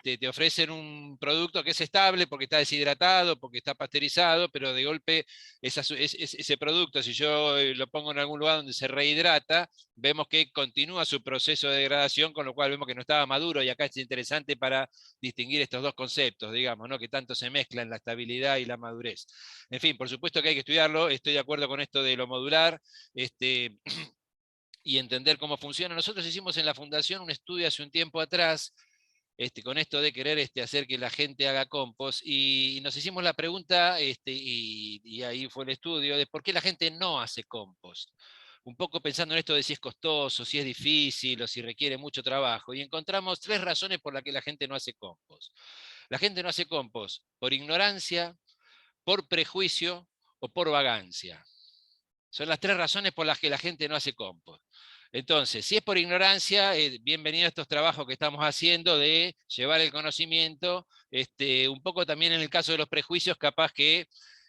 te ofrecen un producto que es estable porque está deshidratado, porque está pasteurizado, pero de golpe ese producto producto, si yo lo pongo en algún lugar donde se rehidrata, vemos que continúa su proceso de degradación, con lo cual vemos que no estaba maduro, y acá es interesante para distinguir estos dos conceptos, digamos, ¿no? Que tanto se mezclan la estabilidad y la madurez. En fin, por supuesto que hay que estudiarlo, estoy de acuerdo con esto de lo modular, y entender cómo funciona. Nosotros hicimos en la Fundación un estudio hace un tiempo atrás, con esto de querer hacer que la gente haga compost, y nos hicimos la pregunta, y ahí fue el estudio, de por qué la gente no hace compost. Un poco pensando en esto de si es costoso, si es difícil, o si requiere mucho trabajo, y encontramos 3 razones por las que la gente no hace compost. La gente no hace compost por ignorancia, por prejuicio o por vagancia. Son las 3 razones por las que la gente no hace compost. Entonces, si es por ignorancia, bienvenido a estos trabajos que estamos haciendo de llevar el conocimiento, un poco también en el caso de los prejuicios, capaz que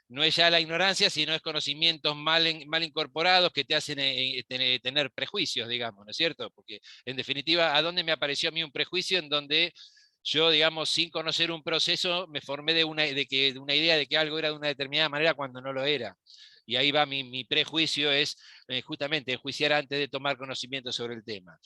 no es ya la ignorancia, sino es conocimientos mal incorporados que te hacen tener prejuicios, digamos, ¿no es cierto? Porque, en definitiva, ¿a dónde me apareció a mí un prejuicio en donde yo, digamos, sin conocer un proceso, me formé de una idea de que algo era de una determinada manera cuando no lo era? Y ahí va mi prejuicio, es justamente enjuiciar antes de tomar conocimiento sobre el tema.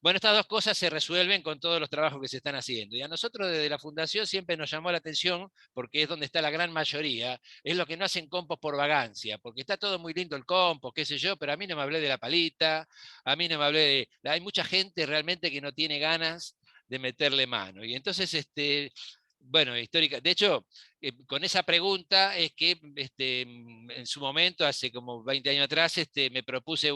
Bueno, estas 2 cosas se resuelven con todos los trabajos que se están haciendo. Y a nosotros desde la Fundación siempre nos llamó la atención, porque es donde está la gran mayoría, es lo que no hacen compost por vagancia, porque está todo muy lindo el compost, qué sé yo, pero a mí no me hablé de la palita, a mí no me hablé de... Hay mucha gente realmente que no tiene ganas de meterle mano. Y entonces, bueno, histórica. De hecho, con esa pregunta es que en su momento, hace como 20 años atrás, me propuse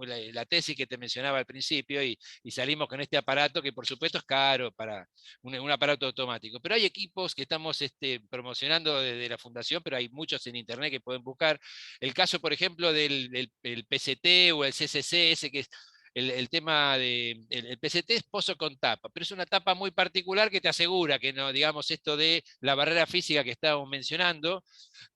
la tesis que te mencionaba al principio, y salimos con este aparato que por supuesto es caro, para un aparato automático. Pero hay equipos que estamos promocionando desde la Fundación, pero hay muchos en internet que pueden buscar. El caso, por ejemplo, del el PCT o el CCC, ese que es el tema el PCT es pozo con tapa, pero es una tapa muy particular que te asegura que no, digamos, esto de la barrera física que estábamos mencionando,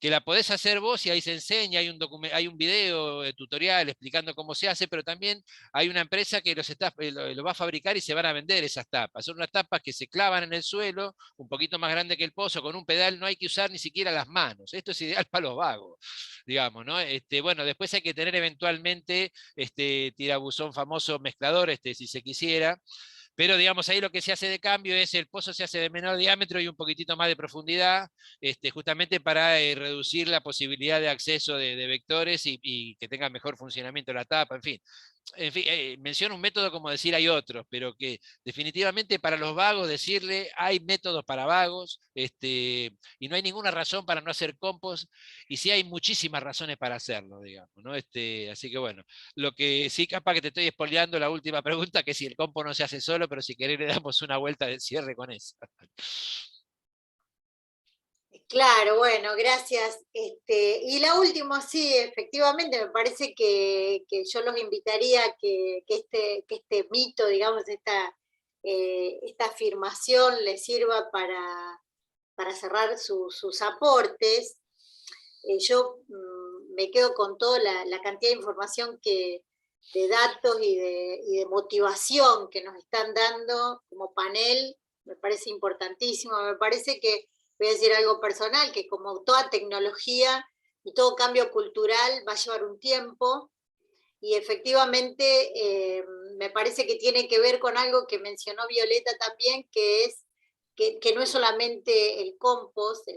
que la podés hacer vos, y ahí se enseña, hay un video tutorial explicando cómo se hace, pero también hay una empresa que lo va a fabricar y se van a vender esas tapas. Son unas tapas que se clavan en el suelo, un poquito más grande que el pozo, con un pedal, no hay que usar ni siquiera las manos. Esto es ideal para los vagos, digamos, ¿no? Bueno, después hay que tener eventualmente tirabuzón famoso mezclador, si se quisiera, pero digamos ahí lo que se hace de cambio es el pozo se hace de menor diámetro y un poquitito más de profundidad, justamente para reducir la posibilidad de acceso de vectores, y que tenga mejor funcionamiento la tapa, en fin. Menciono un método, como decir hay otros, pero que definitivamente para los vagos decirle hay métodos para vagos, y no hay ninguna razón para no hacer compost, y sí hay muchísimas razones para hacerlo, digamos, ¿no? Así que bueno, lo que sí, capaz que te estoy spoileando la última pregunta, que si el compost no se hace solo, pero si querés le damos una vuelta de cierre con eso. Claro, bueno, gracias. Y la última, sí, efectivamente, me parece que yo los invitaría a que este mito, digamos, esta afirmación les sirva para cerrar sus aportes. Yo me quedo con toda la cantidad de información de datos y de motivación que nos están dando como panel, me parece importantísimo. Me parece que, voy a decir algo personal, que como toda tecnología y todo cambio cultural va a llevar un tiempo, y efectivamente me parece que tiene que ver con algo que mencionó Violeta también, que es que no es solamente el compost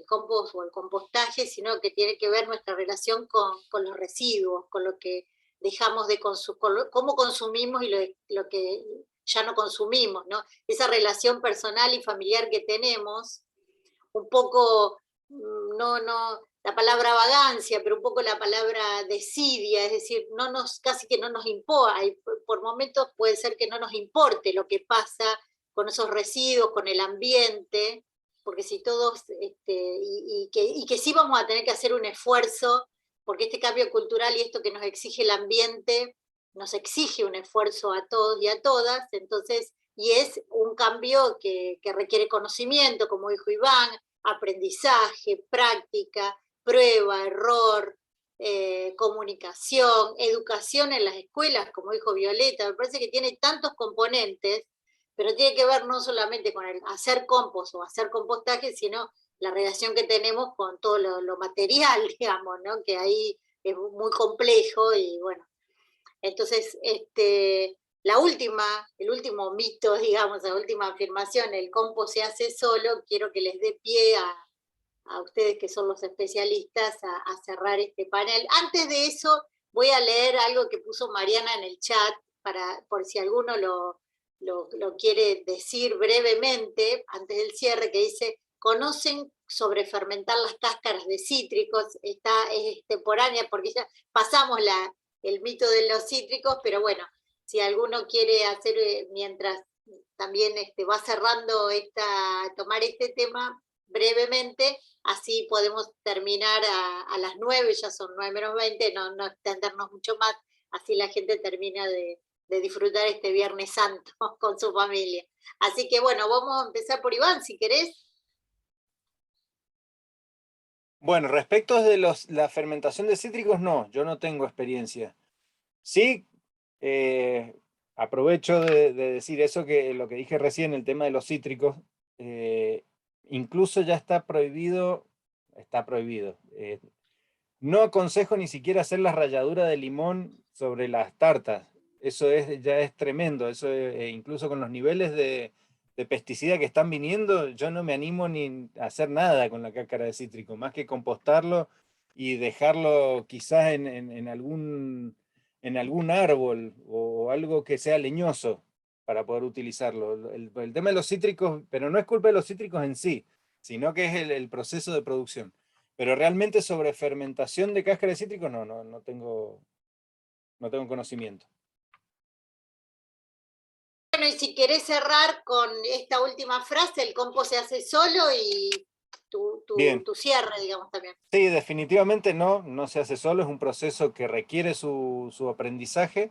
o el compostaje, sino que tiene que ver nuestra relación con los residuos, con lo que dejamos de consumir, cómo consumimos y lo que ya no consumimos, ¿no? Esa relación personal y familiar que tenemos, un poco, no, la palabra vagancia, pero un poco la palabra desidia, es decir, casi que no nos importa, por momentos puede ser que no nos importe lo que pasa con esos residuos, con el ambiente, porque si todos, y que sí vamos a tener que hacer un esfuerzo, porque este cambio cultural y esto que nos exige el ambiente, nos exige un esfuerzo a todos y a todas, entonces, y es un cambio que requiere conocimiento, como dijo Iván, aprendizaje, práctica, prueba, error, comunicación, educación en las escuelas, como dijo Violeta. Me parece que tiene tantos componentes, pero tiene que ver no solamente con el hacer compost o hacer compostaje, sino la relación que tenemos con todo lo material, digamos, ¿no? Que ahí es muy complejo y bueno, entonces el último mito, digamos, la última afirmación, el compost se hace solo, quiero que les dé pie a ustedes que son los especialistas a cerrar este panel. Antes de eso, voy a leer algo que puso Mariana en el chat, por si alguno lo quiere decir brevemente, antes del cierre, que dice, ¿conocen sobre fermentar las cáscaras de cítricos? Es extemporánea porque ya pasamos el mito de los cítricos, pero bueno, si alguno quiere hacer, mientras también va cerrando tomar este tema brevemente, así podemos terminar a las 9, ya son 9 menos 20, no extendernos mucho más, así la gente termina de disfrutar este Viernes Santo con su familia. Así que bueno, vamos a empezar por Iván, si querés. Bueno, respecto de la fermentación de cítricos, no, yo no tengo experiencia. Sí, aprovecho de decir eso, que lo que dije recién, el tema de los cítricos, incluso ya está prohibido. No aconsejo ni siquiera hacer la ralladura de limón sobre las tartas. Eso ya es tremendo. Eso incluso con los niveles de pesticida que están viniendo, yo no me animo ni a hacer nada con la cáscara de cítrico, más que compostarlo y dejarlo quizás en algún árbol o algo que sea leñoso para poder utilizarlo. El tema de los cítricos, pero no es culpa de los cítricos en sí, sino que es el proceso de producción. Pero realmente sobre fermentación de cáscara de cítrico no tengo conocimiento. Bueno, y si querés cerrar con esta última frase, el compost se hace solo y tu cierre, digamos, también. Sí, definitivamente no se hace solo, es un proceso que requiere su aprendizaje,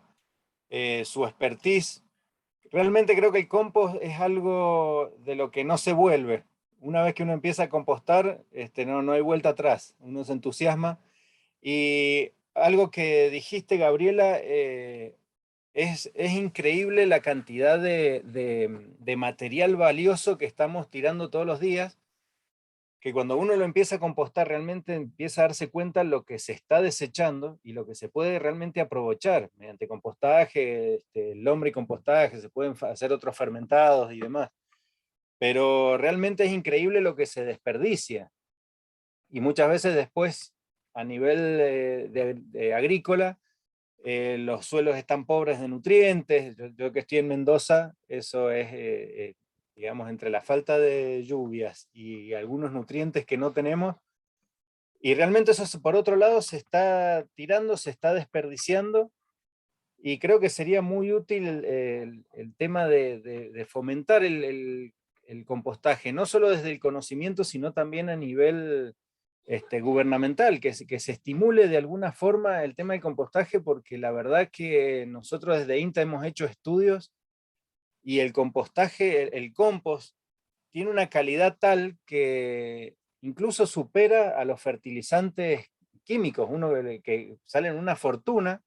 su expertise. Realmente creo que el compost es algo de lo que no se vuelve. Una vez que uno empieza a compostar, no hay vuelta atrás, uno se entusiasma. Y algo que dijiste, Gabriela, es increíble la cantidad de material valioso que estamos tirando todos los días, que cuando uno lo empieza a compostar realmente empieza a darse cuenta lo que se está desechando y lo que se puede realmente aprovechar mediante compostaje, el lombricompostaje, se pueden hacer otros fermentados y demás. Pero realmente es increíble lo que se desperdicia. Y muchas veces después, a nivel de agrícola, los suelos están pobres de nutrientes. Yo que estoy en Mendoza, eso es, digamos, entre la falta de lluvias y algunos nutrientes que no tenemos, y realmente eso por otro lado se está tirando, se está desperdiciando, y creo que sería muy útil el tema de fomentar el compostaje, no solo desde el conocimiento, sino también a nivel gubernamental, que se estimule de alguna forma el tema del compostaje, porque la verdad que nosotros desde INTA hemos hecho estudios y el compostaje, el compost, tiene una calidad tal que incluso supera a los fertilizantes químicos, uno que salen una fortuna,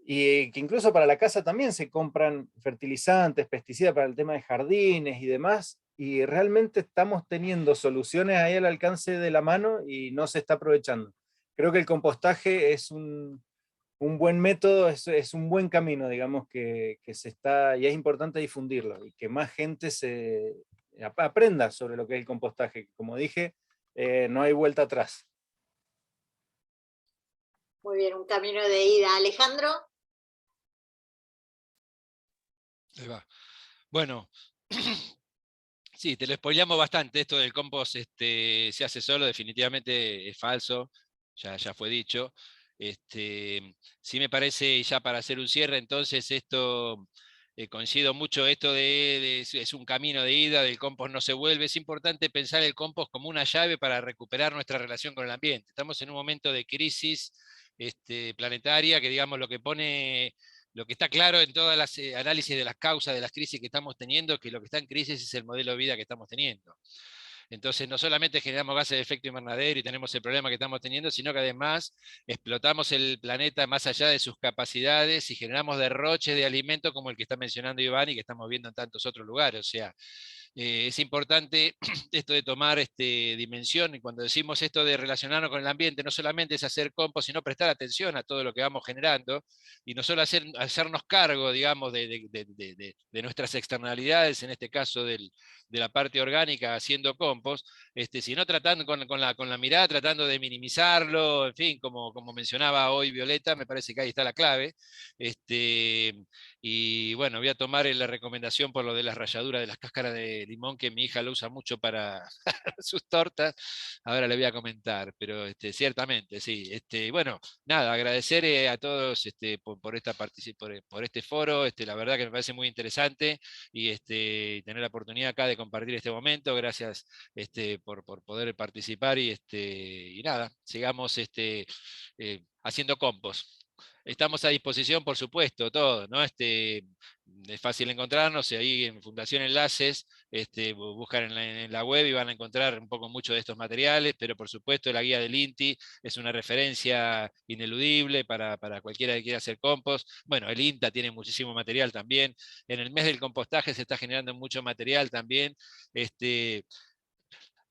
y que incluso para la casa también se compran fertilizantes, pesticidas para el tema de jardines y demás, y realmente estamos teniendo soluciones ahí al alcance de la mano y no se está aprovechando. Creo que el compostaje es un buen método, es un buen camino, digamos, que se está, y es importante difundirlo, y que más gente aprenda sobre lo que es el compostaje. Como dije, no hay vuelta atrás. Muy bien, un camino de ida. Alejandro. Ahí va. Bueno, sí, te lo spoileamos bastante. Esto del compost se hace solo, definitivamente es falso, ya fue dicho. Sí me parece, y ya para hacer un cierre, entonces esto, coincido mucho, esto es un camino de ida, del compost no se vuelve. Es importante pensar el compost como una llave para recuperar nuestra relación con el ambiente. Estamos en un momento de crisis planetaria, que digamos lo que está claro en todas las análisis de las causas de las crisis que estamos teniendo, que lo que está en crisis es el modelo de vida que estamos teniendo. Entonces, no solamente generamos gases de efecto invernadero y tenemos el problema que estamos teniendo, sino que además explotamos el planeta más allá de sus capacidades y generamos derroches de alimento como el que está mencionando Iván y que estamos viendo en tantos otros lugares. O sea, es importante esto de tomar dimensión, y cuando decimos esto de relacionarnos con el ambiente, no solamente es hacer compost, sino prestar atención a todo lo que vamos generando, y no solo hacernos cargo, digamos, de nuestras externalidades, en este caso de la parte orgánica haciendo compost, sino tratando con la mirada, tratando de minimizarlo, en fin, como mencionaba hoy Violeta, me parece que ahí está la clave. Y bueno, voy a tomar la recomendación por lo de las ralladuras de las cáscaras de limón, que mi hija lo usa mucho para sus tortas. Ahora le voy a comentar, pero ciertamente, sí. Bueno, nada, agradecer a todos por este foro. La verdad que me parece muy interesante, y tener la oportunidad acá de compartir este momento. Gracias por poder participar, y nada, sigamos haciendo compost. Estamos a disposición, por supuesto, todo, ¿no? Es fácil encontrarnos, y ahí en Fundación Enlaces, buscan en la web y van a encontrar un poco mucho de estos materiales, pero por supuesto la guía del INTI es una referencia ineludible para cualquiera que quiera hacer compost. Bueno, el INTA tiene muchísimo material también. En el mes del compostaje se está generando mucho material también.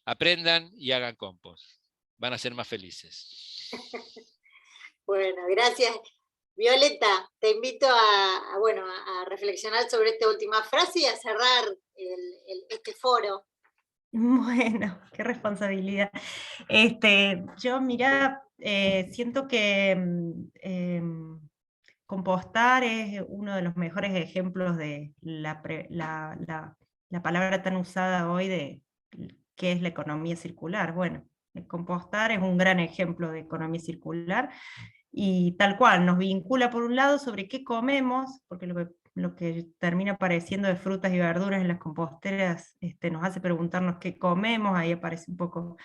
Aprendan y hagan compost. Van a ser más felices. Bueno, gracias. Violeta, te invito a reflexionar sobre esta última frase y a cerrar este foro. Bueno, qué responsabilidad. Yo, mira, siento que compostar es uno de los mejores ejemplos de la palabra tan usada hoy de qué es la economía circular. Bueno, el compostar es un gran ejemplo de economía circular, y tal cual, nos vincula por un lado sobre qué comemos, porque lo que termina apareciendo de frutas y verduras en las composteras nos hace preguntarnos qué comemos. Ahí aparece un poco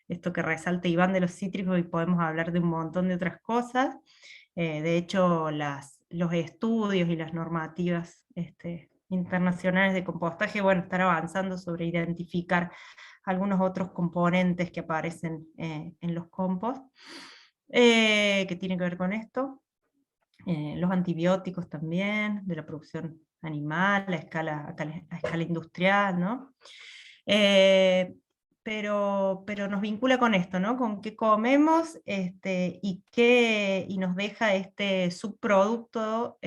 esto que resalta Iván de los cítricos, y podemos hablar de un montón de otras cosas. De hecho, los estudios y las normativas internacionales de compostaje, bueno, están avanzando sobre identificar algunos otros componentes que aparecen en los compost, que tienen que ver con esto. Los antibióticos también, de la producción animal a escala industrial, ¿no? Pero nos vincula con esto, ¿no? Con qué comemos, y nos deja este subproducto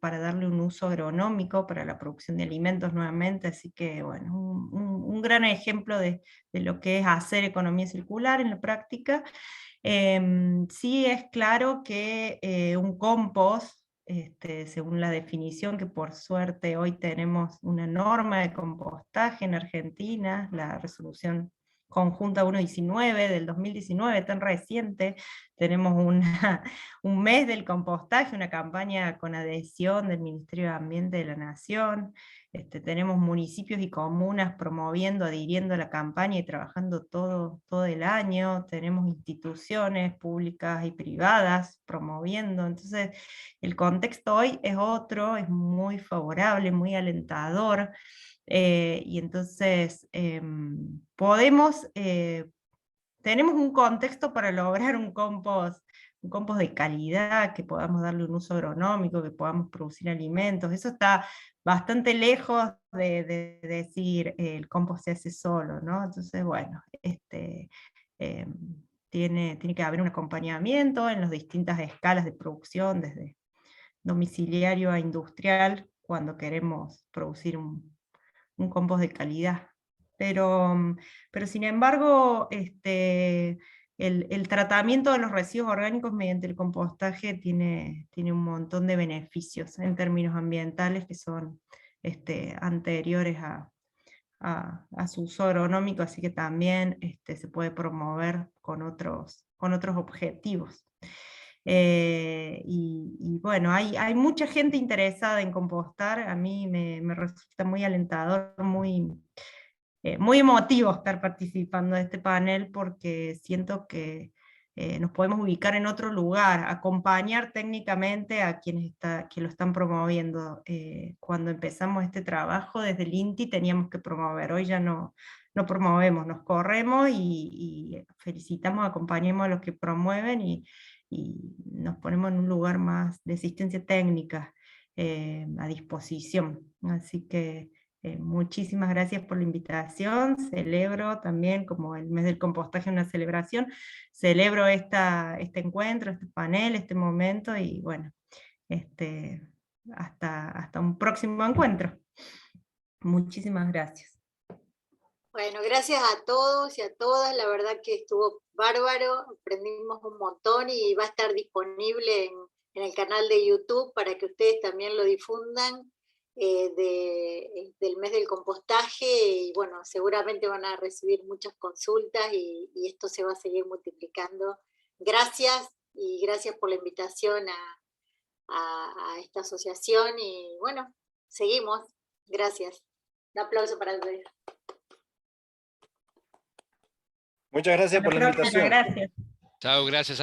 para darle un uso agronómico para la producción de alimentos nuevamente. Así que, bueno, un gran ejemplo de lo que es hacer economía circular en la práctica. Sí es claro que un compost, según la definición, que por suerte hoy tenemos una norma de compostaje en Argentina, la resolución conjunta 119 del 2019, tan reciente. Tenemos un mes del compostaje, una campaña con adhesión del Ministerio de Ambiente de la Nación. Tenemos municipios y comunas promoviendo, adhiriendo a la campaña y trabajando todo el año. Tenemos instituciones públicas y privadas promoviendo. Entonces, el contexto hoy es otro, es muy favorable, muy alentador. Y entonces tenemos un contexto para lograr un compost de calidad, que podamos darle un uso agronómico, que podamos producir alimentos. Eso está bastante lejos de decir el compost se hace solo, ¿no? Entonces, bueno, tiene que haber un acompañamiento en las distintas escalas de producción, desde domiciliario a industrial, cuando queremos producir un compost de calidad. Pero sin embargo, el tratamiento de los residuos orgánicos mediante el compostaje tiene un montón de beneficios en términos ambientales, que son anteriores a su uso agronómico, así que también se puede promover con otros objetivos. Y bueno, hay mucha gente interesada en compostar. A mí me resulta muy alentador, muy emotivo estar participando de este panel, porque siento que nos podemos ubicar en otro lugar, acompañar técnicamente a quienes que lo están promoviendo. Cuando empezamos este trabajo desde el INTI teníamos que promover, hoy ya no promovemos, nos corremos y felicitamos, acompañemos a los que promueven, y nos ponemos en un lugar más de asistencia técnica a disposición. Así que Muchísimas gracias por la invitación. Celebro también, como el mes del compostaje, una celebración, celebro este encuentro, este panel, este momento, y bueno, hasta un próximo encuentro. Muchísimas gracias. Bueno, gracias a todos y a todas, la verdad que estuvo bárbaro, aprendimos un montón y va a estar disponible en el canal de YouTube para que ustedes también lo difundan del mes del compostaje, y bueno, seguramente van a recibir muchas consultas y esto se va a seguir multiplicando. Gracias, y gracias por la invitación a esta asociación, y bueno, seguimos. Gracias. Un aplauso para ustedes. Muchas gracias por la invitación. Gracias. Chao, gracias a